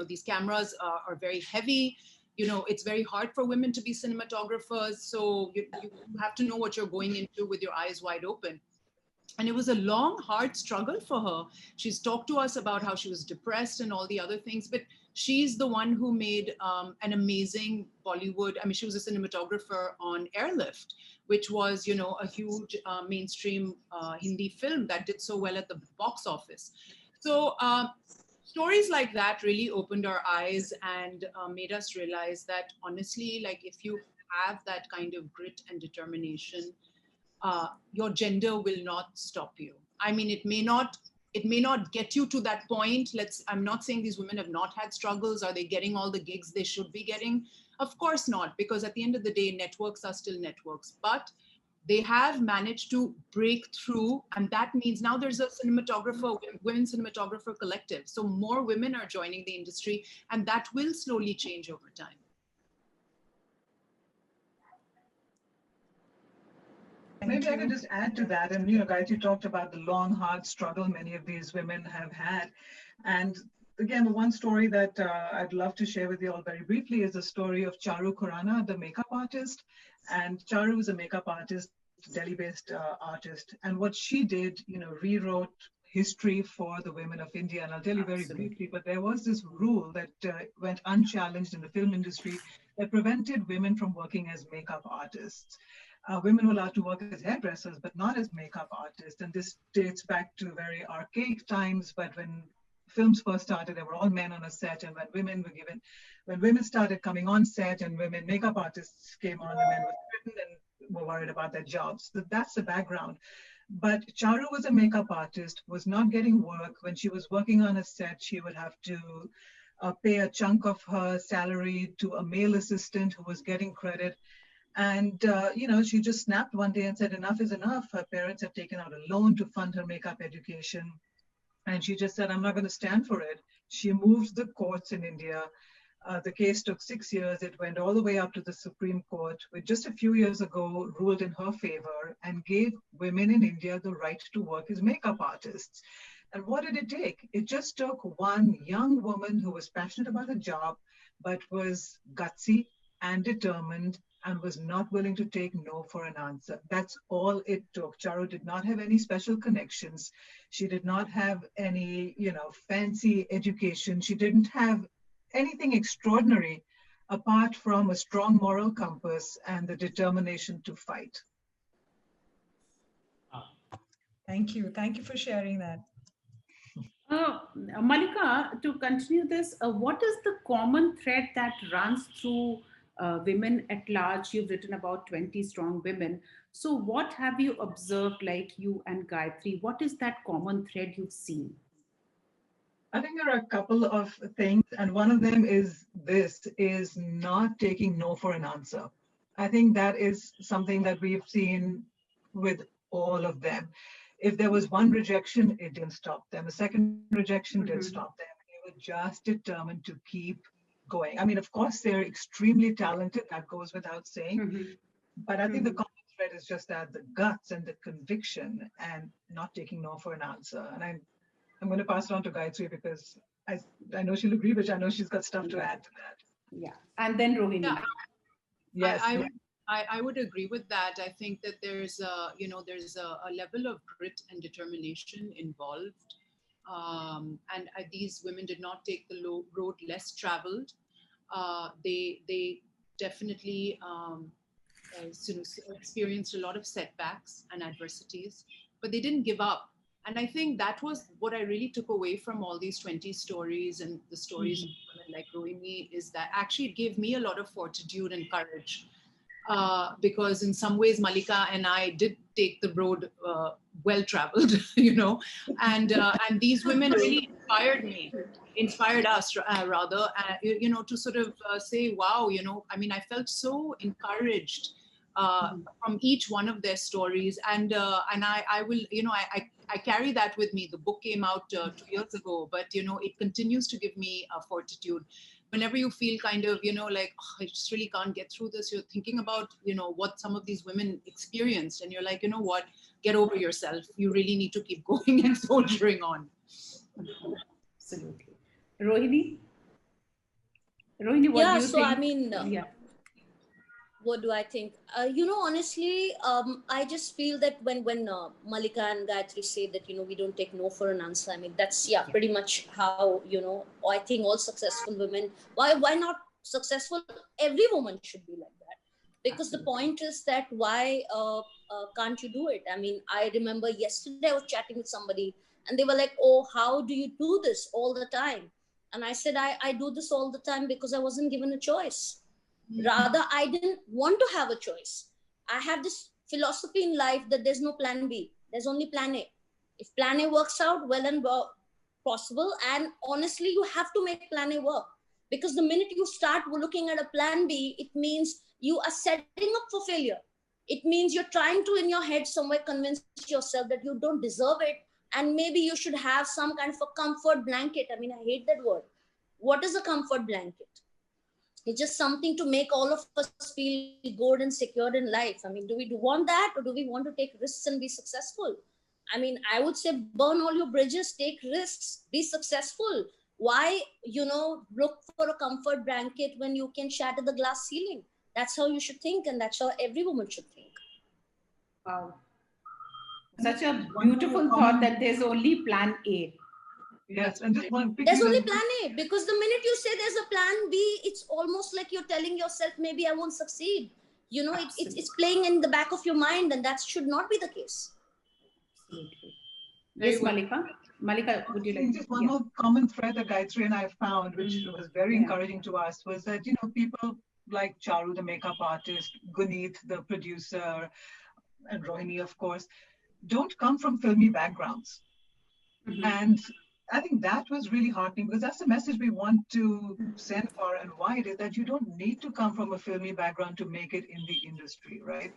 these cameras are very heavy. It's very hard for women to be cinematographers. So you have to know what you're going into with your eyes wide open. And it was a long, hard struggle for her. She's talked to us about how she was depressed and all the other things, but she's the one who made an amazing Bollywood. I mean, she was a cinematographer on Airlift, which was, a huge mainstream Hindi film that did so well at the box office. So stories like that really opened our eyes and made us realize that, honestly, like, if you have that kind of grit and determination, your gender will not stop you. I mean, it may not get you to that point. I'm not saying these women have not had struggles. Are they getting all the gigs they should be getting? Of course not, because at the end of the day, networks are still networks. But they have managed to break through, and that means now there's a women cinematographer collective. So more women are joining the industry, and that will slowly change over time. Maybe I can just add to that. And, Gayatri talked about the long, hard struggle many of these women have had. And again, the one story that I'd love to share with you all very briefly is the story of Charu Khurana, the makeup artist. And Charu is a makeup artist, Delhi-based artist. And what she did, rewrote history for the women of India. And I'll tell you very briefly, but there was this rule that went unchallenged in the film industry that prevented women from working as makeup artists. Women were allowed to work as hairdressers, but not as makeup artists. And this dates back to very archaic times, but when films first started, there were all men on a set. And when women started coming on set and women makeup artists came on, the men were threatened and were worried about their jobs. So that's the background. But Charu was a makeup artist, was not getting work. When she was working on a set, she would have to pay a chunk of her salary to a male assistant who was getting credit. And, she just snapped one day and said, enough is enough. Her parents have taken out a loan to fund her makeup education. And she just said, I'm not going to stand for it. She moved the courts in India. The case took 6 years. It went all the way up to the Supreme Court, which just a few years ago ruled in her favor and gave women in India the right to work as makeup artists. And what did it take? It just took one young woman who was passionate about her job, but was gutsy and determined and was not willing to take no for an answer. That's all it took. Charu did not have any special connections. She did not have any, fancy education. She didn't have anything extraordinary apart from a strong moral compass and the determination to fight. Thank you. Thank you for sharing that. Mallika, to continue this, what is the common thread that runs through women at large? You've written about 20 strong women. So what have you observed, like you and Gayatri? What is that common thread you've seen? I think there are a couple of things, and one of them is not taking no for an answer. I think that is something that we've seen with all of them. If there was one rejection, it didn't stop them. The second rejection didn't stop them. They were just determined to keep going. I mean, of course, they're extremely talented. That goes without saying. But I think the common thread is just that the guts and the conviction and not taking no for an answer. And I'm going to pass it on to Gayatri because I know she'll agree, but I know she's got stuff to add to that. Yeah. And then Rohini. Yeah. Yes. I would agree with that. I think that there's a level of grit and determination involved. These women did not take the road less traveled. They definitely experienced a lot of setbacks and adversities, but they didn't give up. And I think that was what I really took away from all these 20 stories and the stories of women like Rohini, is that actually it gave me a lot of fortitude and courage. because in some ways Mallika and I did take the road well traveled, you know, and these women really inspired us rather, you know, to sort of say, wow, you know, I mean, I felt so encouraged from each one of their stories, and I will, you know, I carry that with me. The book came out 2 years ago, but you know, it continues to give me fortitude. Whenever you feel kind of, you know, like, oh, I just really can't get through this, you're thinking about, you know, what some of these women experienced, and you're like, you know what, get over yourself. You really need to keep going and soldiering on. Absolutely. Rohini, what Yeah, do you so I think? mean, Yeah. what do I think? You know, honestly, I just feel that when Mallika and Gayatri say that, you know, we don't take no for an answer. I mean, that's pretty much how, you know, I think all successful women. Why not successful? Every woman should be like that, because the point is that why can't you do it? I mean, I remember yesterday I was chatting with somebody, and they were like, "Oh, how do you do this all the time?" And I said, I do this all the time because I wasn't given a choice. Rather, I didn't want to have a choice. I have this philosophy in life that there's no plan B, there's only plan A. If plan A works out, well and possible, and honestly, you have to make plan A work, because the minute you start looking at a plan B, it means you are setting up for failure. It means you're trying to, in your head, somewhere convince yourself that you don't deserve it, and maybe you should have some kind of a comfort blanket. I mean, I hate that word. What is a comfort blanket? It's just something to make all of us feel good and secure in life. I mean, do we want that, or do we want to take risks and be successful? I mean, I would say burn all your bridges, take risks, be successful. Why, you know, look for a comfort blanket when you can shatter the glass ceiling? That's how you should think, and that's how every woman should think. Wow. Such a beautiful thought that there's only plan A. Yes, and just one. There's only plan A, because the minute you say there's a plan B, it's almost like you're telling yourself, maybe I won't succeed. You know, it's playing in the back of your mind, and that should not be the case. Absolutely. Yes, Mallika. Mallika, would you like just one more common thread that Gayatri and I found, which was very encouraging to us, was that, you know, people like Charu, the makeup artist, Guneet, the producer, and Rohini, of course, don't come from filmy backgrounds. And I think that was really heartening, because that's the message we want to send far and wide, is that you don't need to come from a filmy background to make it in the industry, right?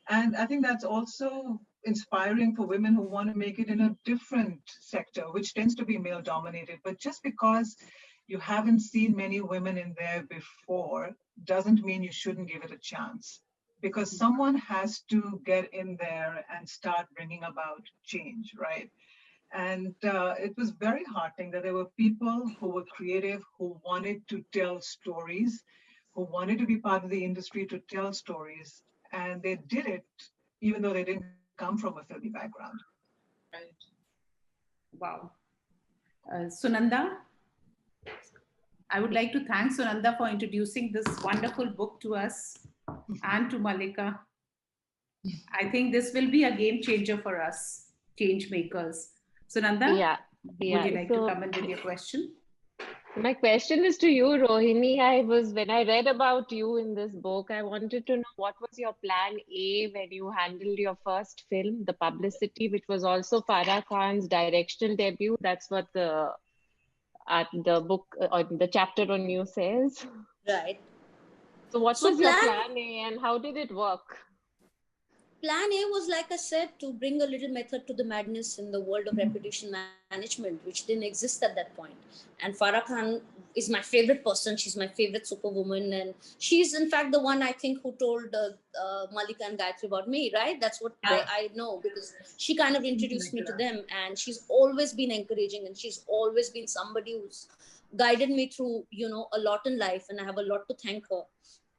And I think that's also inspiring for women who want to make it in a different sector, which tends to be male dominated. But just because you haven't seen many women in there before doesn't mean you shouldn't give it a chance, because someone has to get in there and start bringing about change, right? And it was very heartening that there were people who were creative, who wanted to tell stories, who wanted to be part of the industry to tell stories. And they did it, even though they didn't come from a filmy background. Right. Wow. Sunanda, I would like to thank Sunanda for introducing this wonderful book to us and to Mallika. I think this will be a game changer for us, change makers. Sunanda, would you like to come in with your question? My question is to you, Rohini. When I read about you in this book, I wanted to know what was your plan A when you handled your first film, The Publicity, which was also Farah Khan's directorial debut. That's what the book or the chapter on you says. Right. So what was your plan A and how did it work? Plan A was, like I said, to bring a little method to the madness in the world of reputation management, which didn't exist at that point. And Farah Khan is my favorite person. She's my favorite superwoman. And she's, in fact, the one I think who told Mallika and Gayatri about me, right? That's what I know, because she kind of introduced me to them. And she's always been encouraging, and she's always been somebody who's guided me through, you know, a lot in life. And I have a lot to thank her.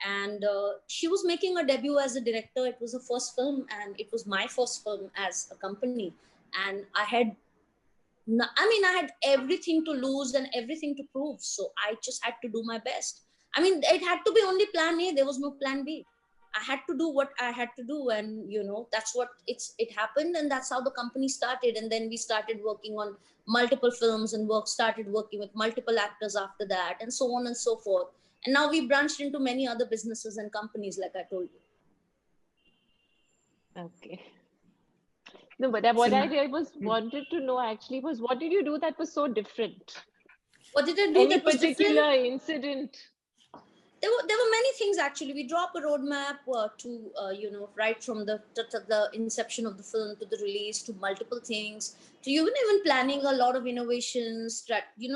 And she was making a debut as a director. It was her first film, and it was my first film as a company. And I had everything to lose and everything to prove. So I just had to do my best. I mean, it had to be only plan A. There was no plan B. I had to do what I had to do. And, you know, that's what it happened. And that's how the company started. And then we started working on multiple films and started working with multiple actors after that, and so on and so forth. And now we branched into many other businesses and companies, like I told you. Okay. No, but what I really wanted to know actually was, what did you do that was so different? What did I do Any that was particular different? incident? There were many things actually. We drop a roadmap to right from the inception of the film to the release, to multiple things, to even planning a lot of innovations,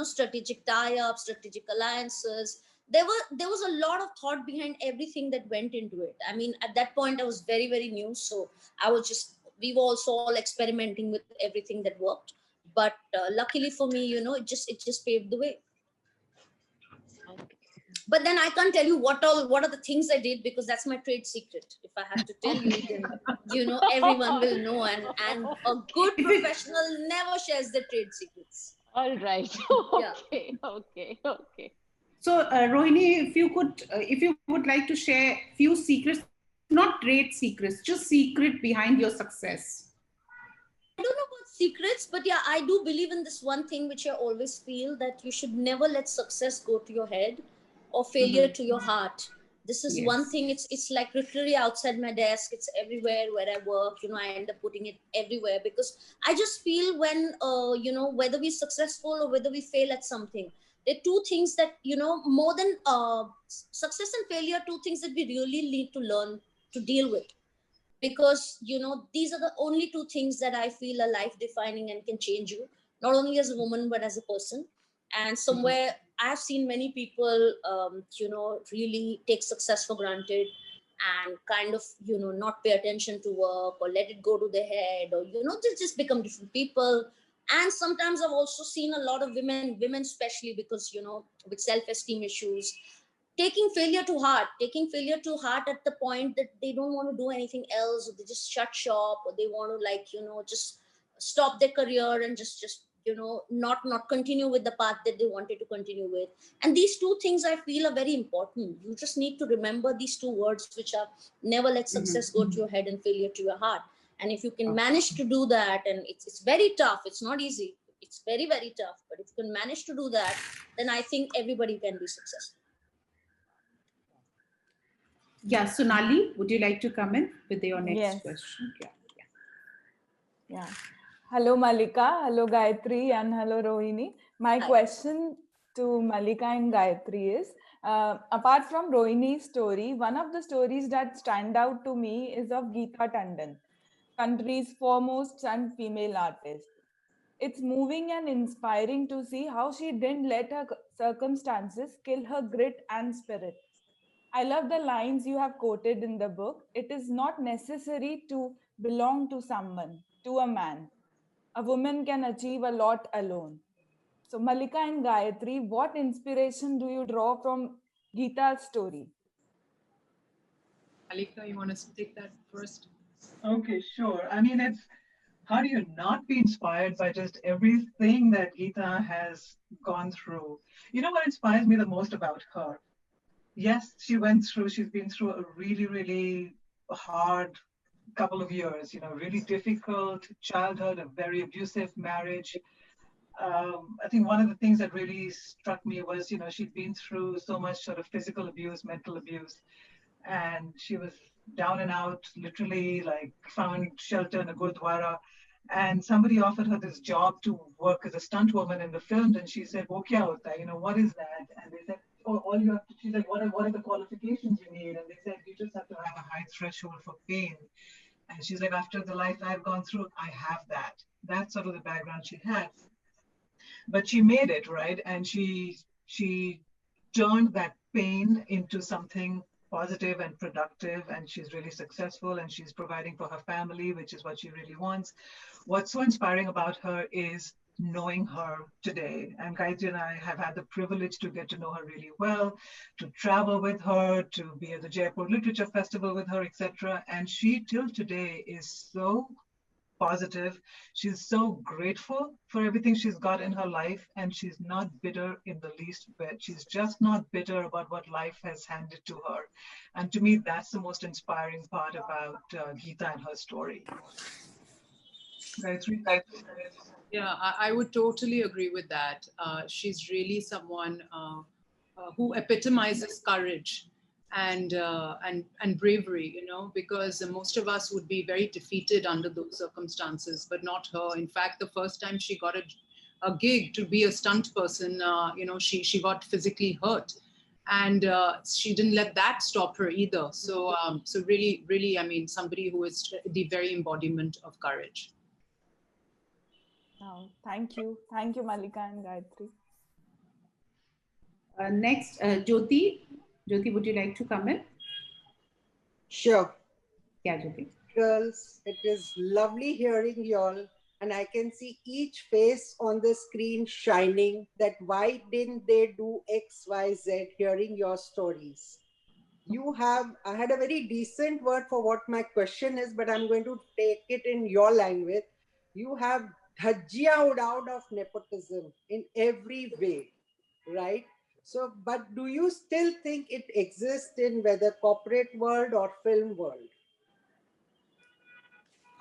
strategic tie-ups, strategic alliances. There was a lot of thought behind everything that went into it. I mean, at that point I was very, very new, so we were also all experimenting with everything that worked. But luckily for me, it just paved the way. Okay. But then I can't tell you what are the things I did, because that's my trade secret. If I have to tell you, then everyone will know, and a good professional never shares their trade secrets. All right. Yeah. Okay. So, Rohini, if you would like to share few secrets, not trade secrets, just secret behind your success. I don't know about secrets, but yeah, I do believe in this one thing which I always feel, that you should never let success go to your head or failure to your heart. This is one Yes. thing. It's like literally outside my desk. It's everywhere where I work. I end up putting it everywhere, because I just feel when whether we're successful or whether we fail at something, there are two things that more than success and failure, two things that we really need to learn to deal with, because these are the only two things that I feel are life defining and can change you, not only as a woman but as a person. And somewhere I've seen many people really take success for granted, and kind of not pay attention to work, or let it go to their head, or just become different people. And sometimes I've also seen a lot of women especially, because with self-esteem issues, taking failure to heart at the point that they don't want to do anything else, or they just shut shop, or they want to just stop their career and just not continue with the path that they wanted to continue with. And these two things I feel are very important. You just need to remember these two words, which are: never let success go to your head and failure to your heart. And if you can manage to do that, and it's very tough, it's not easy, it's very, very tough, but if you can manage to do that, then I think everybody can be successful. Yeah, Sonali, would you like to come in with your next Yes. question? Yeah. Hello, Mallika. Hello, Gayatri, and hello, Rohini. My Hi. question to Mallika and Gayatri is, apart from Rohini's story, one of the stories that stand out to me is of Geeta Tandon, country's foremost and female artist. It's moving and inspiring to see how she didn't let her circumstances kill her grit and spirit. I love the lines you have quoted in the book. It is not necessary to belong to someone, to a man. A woman can achieve a lot alone. So, Mallika and Gayatri, what inspiration do you draw from Geeta's story? Mallika, you want to take that first? Okay, sure. I mean, how do you not be inspired by just everything that Geeta has gone through? You know what inspires me the most about her? Yes, she's been through a really, really hard couple of years, really difficult childhood, a very abusive marriage. I think one of the things that really struck me was, she'd been through so much sort of physical abuse, mental abuse, and she was down and out, literally like found shelter in a gurdwara. And somebody offered her this job to work as a stunt woman in the film, and she said, "Wo kya hota hai? What is that?" And they said, "Oh, all you have to." She's like, "What are the qualifications you need?" And they said, "You just have to have a high threshold for pain." And she's like, "After the life I've gone through, I have that." That's sort of the background she had. But she made it, right? And she turned that pain into something positive and productive, and she's really successful, and she's providing for her family, which is what she really wants. What's so inspiring about her is knowing her today. And Gayatri and I have had the privilege to get to know her really well, to travel with her, to be at the Jaipur Literature Festival with her, etc. And she till today is so positive. She's so grateful for everything she's got in her life, and she's not bitter in the least bit. She's just not bitter about what life has handed to her. And to me, that's the most inspiring part about Geeta and her story. Gayatri? Yeah, I would totally agree with that. She's really someone who epitomizes courage. and bravery, you know, because most of us would be very defeated under those circumstances, but not her. In fact, the first time she got a gig to be a stunt person, you know, she got physically hurt, and she didn't let that stop her either. So so really, really, I mean, somebody who is the very embodiment of courage. Oh, thank you, Mallika and Gayatri. Next, Jyoti. Jyoti, would you like to come in? Sure. Yeah, Jyoti. Girls, it is lovely hearing y'all, and I can see each face on the screen shining that why didn't they do X, Y, Z, hearing your stories. I had a very decent word for what my question is, but I'm going to take it in your language. You have dhajia out of nepotism in every way, right? So, but do you still think it exists in whether corporate world or film world?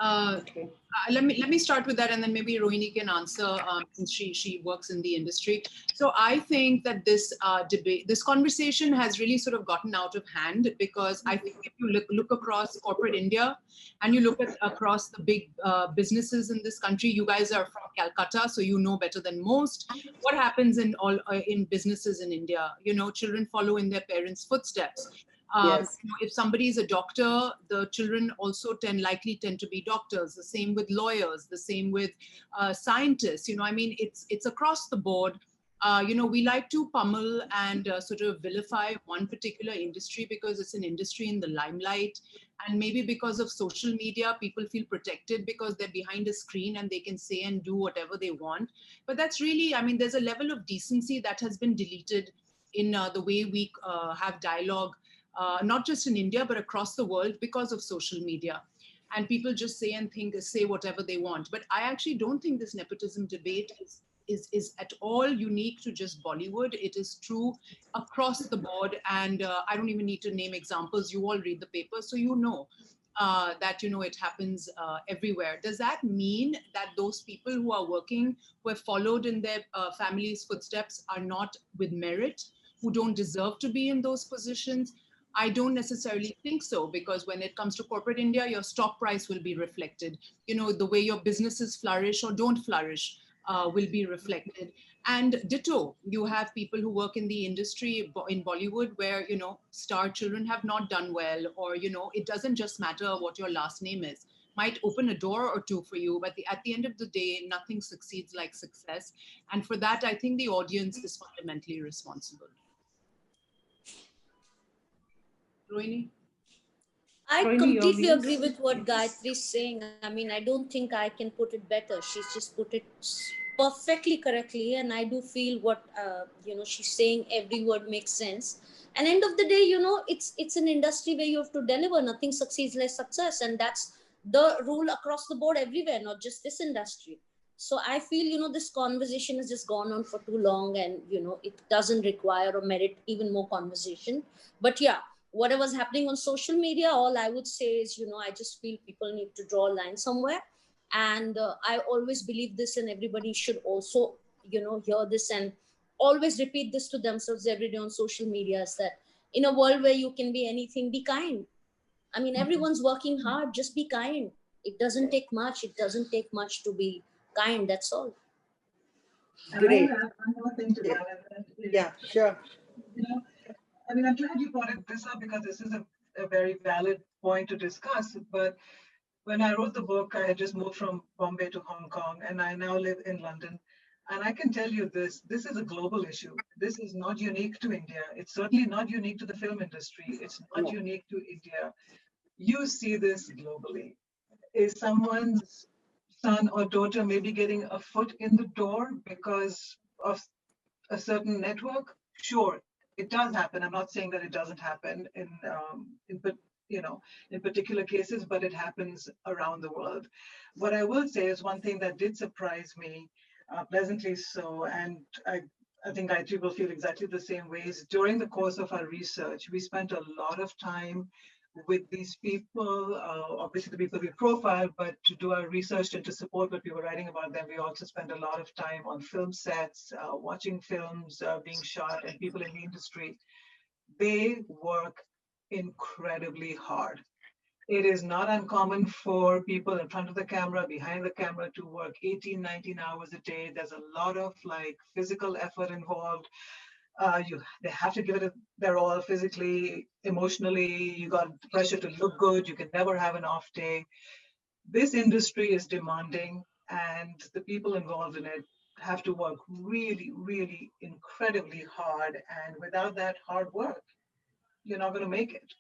Okay. Let me start with that, and then maybe Rohini can answer, since she works in the industry. So I think that this debate, this conversation has really sort of gotten out of hand, because I think if you look across corporate India and you look across the big businesses in this country, you guys are from Calcutta, so you know better than most what happens in all in businesses in India. You know, children follow in their parents' footsteps. Yes. You know, if somebody is a doctor, the children also likely tend to be doctors. The same with lawyers. The same with scientists. You know, I mean, it's across the board. You know, we like to pummel and sort of vilify one particular industry because it's an industry in the limelight, and maybe because of social media, people feel protected because they're behind a screen and they can say and do whatever they want. But that's really, I mean, there's a level of decency that has been deleted in the way we have dialogue. Not just in India, but across the world because of social media. And people just say and say whatever they want. But I actually don't think this nepotism debate is at all unique to just Bollywood. It is true across the board. And I don't even need to name examples. You all read the paper, so you know that, you know, it happens everywhere. Does that mean that those people who are working, who have followed in their family's footsteps, are not with merit, who don't deserve to be in those positions? I don't necessarily think so, because when it comes to corporate India, your stock price will be reflected. You know, the way your businesses flourish or don't flourish will be reflected. And ditto, you have people who work in the industry in Bollywood where, you know, star children have not done well, or, you know, it doesn't just matter what your last name is. Might open a door or two for you, but at the end of the day, nothing succeeds like success. And for that, I think the audience is fundamentally responsible. Rohini? I Rohini, your completely views? agree with what Gayatri is saying. I mean, I don't think I can put it better. She's just put it perfectly correctly, and I do feel what you know, she's saying. Every word makes sense. And end of the day, you know, it's an industry where you have to deliver. Nothing succeeds like success, and that's the rule across the board everywhere, not just this industry. So I feel, you know, this conversation has just gone on for too long, and you know, it doesn't require or merit even more conversation. But yeah, whatever's happening on social media, all I would say is, you know, I just feel people need to draw a line somewhere. And I always believe this, and everybody should also, you know, hear this and always repeat this to themselves every day on social media, is that in a world where you can be anything, be kind. I mean, everyone's working hard, just be kind. It doesn't take much. It doesn't take much to be kind. That's all. And Great. I have one more thing to add. And that is, Yeah, sure. you know, I mean, I'm glad you brought this up because this is a very valid point to discuss. But when I wrote the book, I had just moved from Bombay to Hong Kong, and I now live in London. And I can tell you this is a global issue. This is not unique to India. It's certainly not unique to the film industry. It's not unique to India. You see this globally. Is someone's son or daughter maybe getting a foot in the door because of a certain network? Sure, it does happen. I'm not saying that it doesn't happen you know, in particular cases, but it happens around the world. What I will say is one thing that did surprise me, pleasantly so, and I think Gayatri will feel exactly the same ways. During the course of our research, we spent a lot of time with these people, obviously the people we profiled, but to do our research and to support what we were writing about them, we also spent a lot of time on film sets, watching films being shot, and people in the industry. They work incredibly hard. It is not uncommon for people in front of the camera, behind the camera, to work 18, 19 hours a day. There's a lot of like physical effort involved. They have to give it their all physically, emotionally. You got pressure to look good. You can never have an off day. This industry is demanding, and the people involved in it have to work really, really incredibly hard. And without that hard work, you're not going to make it.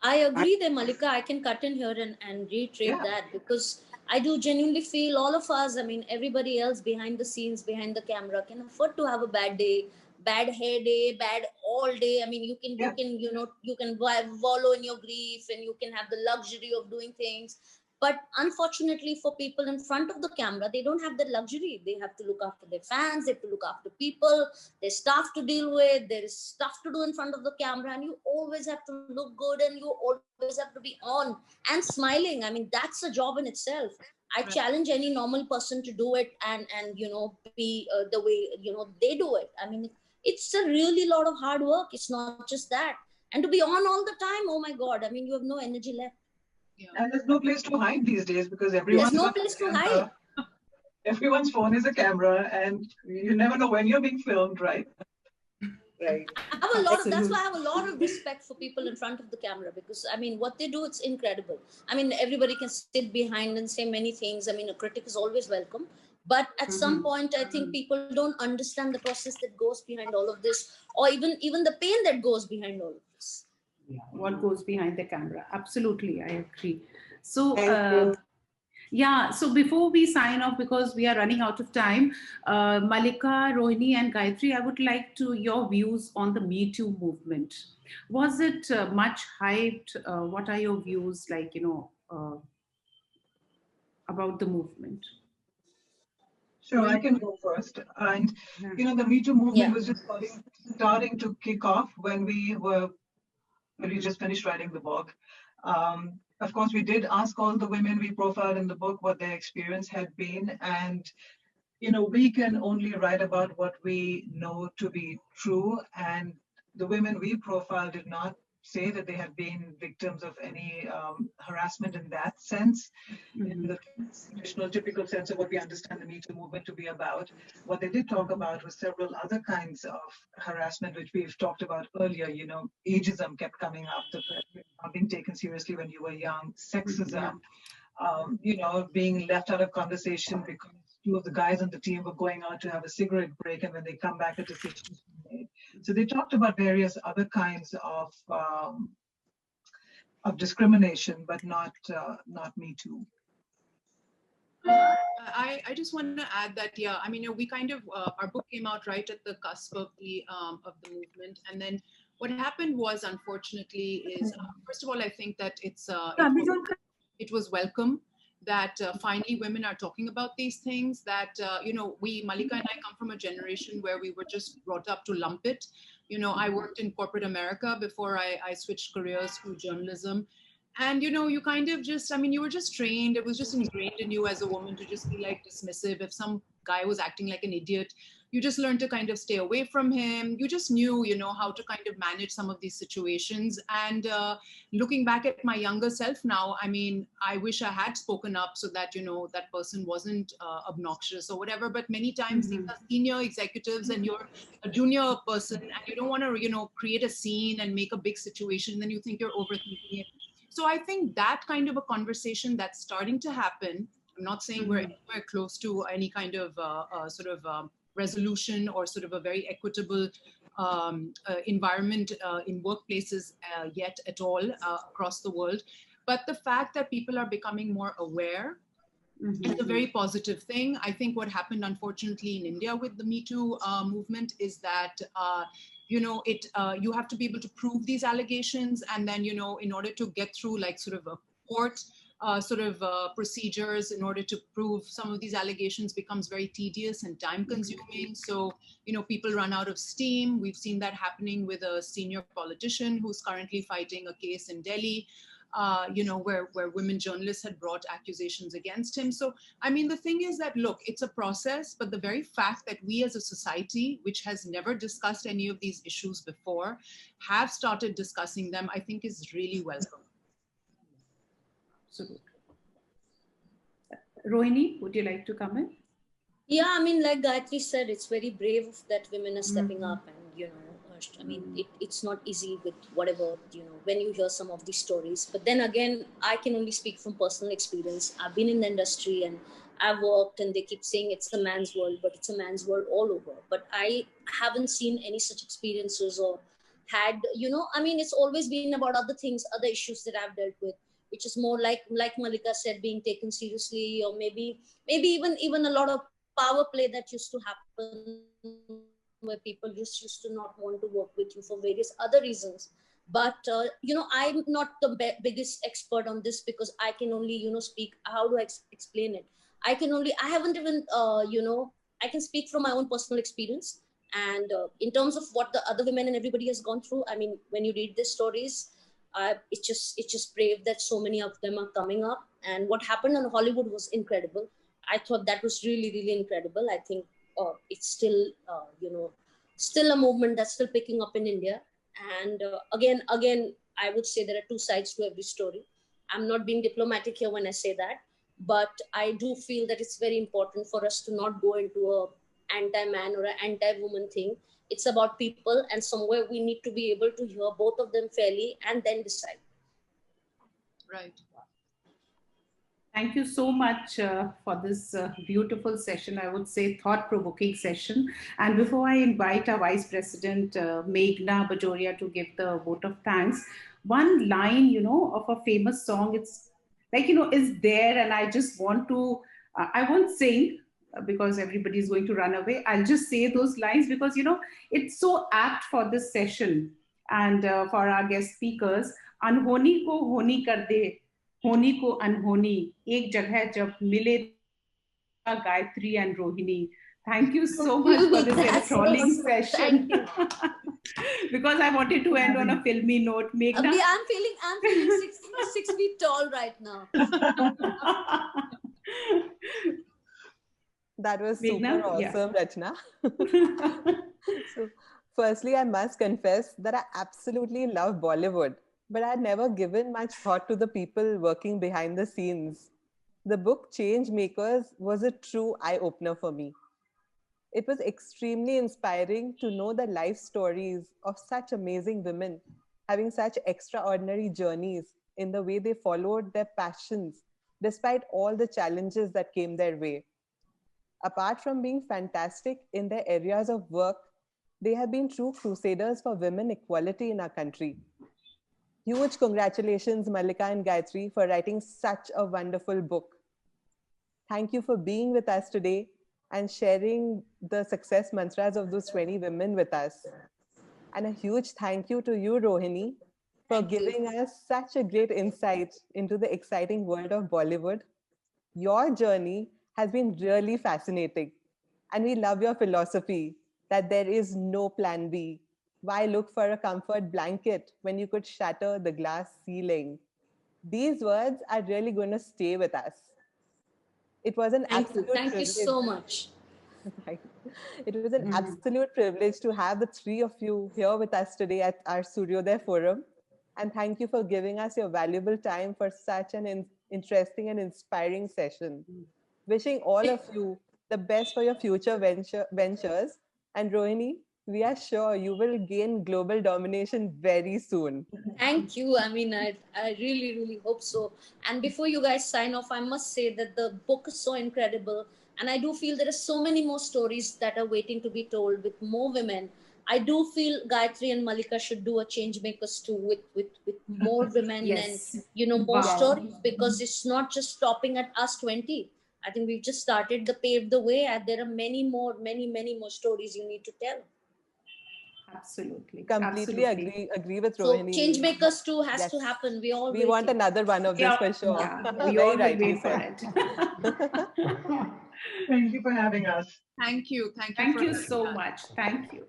I agree there, Mallika. I can cut in here and reiterate Yeah. that, because I do genuinely feel all of us, I mean, everybody else behind the scenes, behind the camera, can afford to have a bad day, bad hair day, bad all day. I mean, Yeah. you can wallow in your grief, and you can have the luxury of doing things. But unfortunately, for people in front of the camera, they don't have that luxury. They have to look after their fans, they have to look after people, there's stuff to deal with, there is stuff to do in front of the camera, and you always have to look good, and you always have to be on and smiling. I mean, that's a job in itself. I Right. challenge any normal person to do it, and be the way they do it. I mean, it's a really lot of hard work. It's not just that. And to be on all the time, oh my God, I mean, you have no energy left. Yeah. And there's no place to hide these days because There's everyone's no got place to a hide. camera. Everyone's phone is a camera, and you never know when you're being filmed, right? Right. I have a lot of, that's why Absolutely. I have a lot of respect for people in front of the camera, because I mean, what they do, it's incredible. I mean, everybody can sit behind and say many things. I mean, a critic is always welcome, but at some Mhm. point, I think people don't understand the process that goes behind all of this, or even the pain that goes behind all of this. Yeah, what goes behind the camera. Absolutely, I agree. So, Thank you. yeah, so before we sign off, because we are running out of time, Mallika, Rohini, and Gayatri, I would like to your views on the Me Too movement. Was it much hyped? What are your views, like, about the movement? Sure, I can go first. And Yeah. the Me Too Yeah. movement was just starting to kick off when we just finished writing the book. Of course, we did ask all the women we profiled in the book what their experience had been, and we can only write about what we know to be true. And the women we profiled did not say that they had been victims of any harassment in that sense, in Mhm. the traditional, typical sense of what we understand the Me Too movement to be about. What they did talk about was several other kinds of harassment, which we've talked about earlier. Ageism kept coming up, the not being taken seriously when you were young, Yeah. sexism, being left out of conversation because two of the guys on the team were going out to have a cigarette break, and when they come back, a decision is made. So they talked about various other kinds of discrimination, but not Me Too. I just want to add that, yeah, I mean, we kind of our book came out right at the cusp of the movement, and then what happened was, unfortunately, is first of all, I think that it was welcome that finally women are talking about these things. That we, Mallika and I, come from a generation where we were just brought up to lump it. I worked in corporate America before I switched careers to journalism. And you kind of just, I mean, you were just trained, it was just ingrained in you as a woman to just be like dismissive. If some guy was acting like an idiot, you just learned to kind of stay away from him. You just knew, how to kind of manage some of these situations. And looking back at my younger self now, I mean, I wish I had spoken up so that, that person wasn't obnoxious or whatever. But many times these are senior executives and you're a junior person, and you don't want to, create a scene and make a big situation. Then you think you're overthinking it. So I think that kind of a conversation that's starting to happen. I'm not saying we're anywhere close to any kind of sort of resolution or sort of a very equitable environment in workplaces yet at all across the world. But the fact that people are becoming more aware is a very positive thing. I think what happened, unfortunately, in India with the Me Too movement is that you have to be able to prove these allegations, and then in order to get through like sort of a court procedures in order to prove some of these allegations becomes very tedious and time consuming. So people run out of steam. We've seen that happening with a senior politician who's currently fighting a case in Delhi. where women journalists had brought accusations against him. So, I mean, the thing is that, look, it's a process, but the very fact that we as a society, which has never discussed any of these issues before, have started discussing them, I think is really welcome. Absolutely. Rohini, would you like to come in? Yeah, I mean, like Gayatri said, it's very brave that women are stepping up, and I mean, it's not easy with whatever, when you hear some of these stories. But then again, I can only speak from personal experience. I've been in the industry and I've worked, and they keep saying it's a man's world, but it's a man's world all over. But I haven't seen any such experiences or had, I mean, it's always been about other things, other issues that I've dealt with, which is more like Mallika said, being taken seriously, or maybe even a lot of power play that used to happen, where people just used to not want to work with you for various other reasons. But I'm not the biggest expert on this, because I can only speak. How do I explain it? I haven't even I can speak from my own personal experience. And in terms of what the other women and everybody has gone through, I mean, when you read these stories, it's just brave that so many of them are coming up. And what happened in Hollywood was incredible. I thought that was really, really incredible. I think it's still, still a movement that's still picking up in India. And again, I would say there are two sides to every story. I'm not being diplomatic here when I say that, but I do feel that it's very important for us to not go into a anti-man or an anti-woman thing. It's about people, and somewhere we need to be able to hear both of them fairly and then decide. Right. Thank you so much for this beautiful session, I would say thought-provoking session. And before I invite our Vice President, Meghna Bajoria, to give the vote of thanks, one line, of a famous song, it's like, is there, and I just want to, I won't sing because everybody is going to run away. I'll just say those lines because, it's so apt for this session and for our guest speakers. Anhoni ko honi kar de, होनी को अनहोनी एक जगह जब मिले Gayatri and Rohini. Thank you so much for this enthralling session. Because I wanted to end on a filmy note. Meghna? I'm feeling 6 feet tall right now. That was Meghna? super awesome, Rachna. So, firstly, I must confess that I absolutely love Bollywood, but I'd never given much thought to the people working behind the scenes. The book Change Makers was a true eye-opener for me. It was extremely inspiring to know the life stories of such amazing women having such extraordinary journeys in the way they followed their passions despite all the challenges that came their way. Apart from being fantastic in their areas of work, they have been true crusaders for women equality in our country. Huge congratulations, Mallika and Gayatri, for writing such a wonderful book. Thank you for being with us today and sharing the success mantras of those 20 women with us. And a huge thank you to you, Rohini, for giving us such a great insight into the exciting world of Bollywood. Your journey has been really fascinating. And we love your philosophy that there is no plan B. Why look for a comfort blanket when you could shatter the glass ceiling? These words are really going to stay with us. It was an absolute privilege. Thank you so much. It was an absolute privilege to have the three of you here with us today at our Suryodaya Forum. And thank you for giving us your valuable time for such an interesting and inspiring session. Wishing all of you the best for your future ventures. And Rohini, we are sure you will gain global domination very soon. Thank you. I mean, I really, really hope so. And before you guys sign off, I must say that the book is so incredible. And I do feel there are so many more stories that are waiting to be told with more women. I do feel Gayatri and Mallika should do a change makers too with more women and, more stories, because it's not just stopping at us 20. I think we've just started to pave the way, and there are many more stories you need to tell. Absolutely. Completely agree with Rohini. So change makers too has to happen. We want another one of this for sure. We all wait for it. Thank you for having us. Thank you. Thank you so much. Thank you.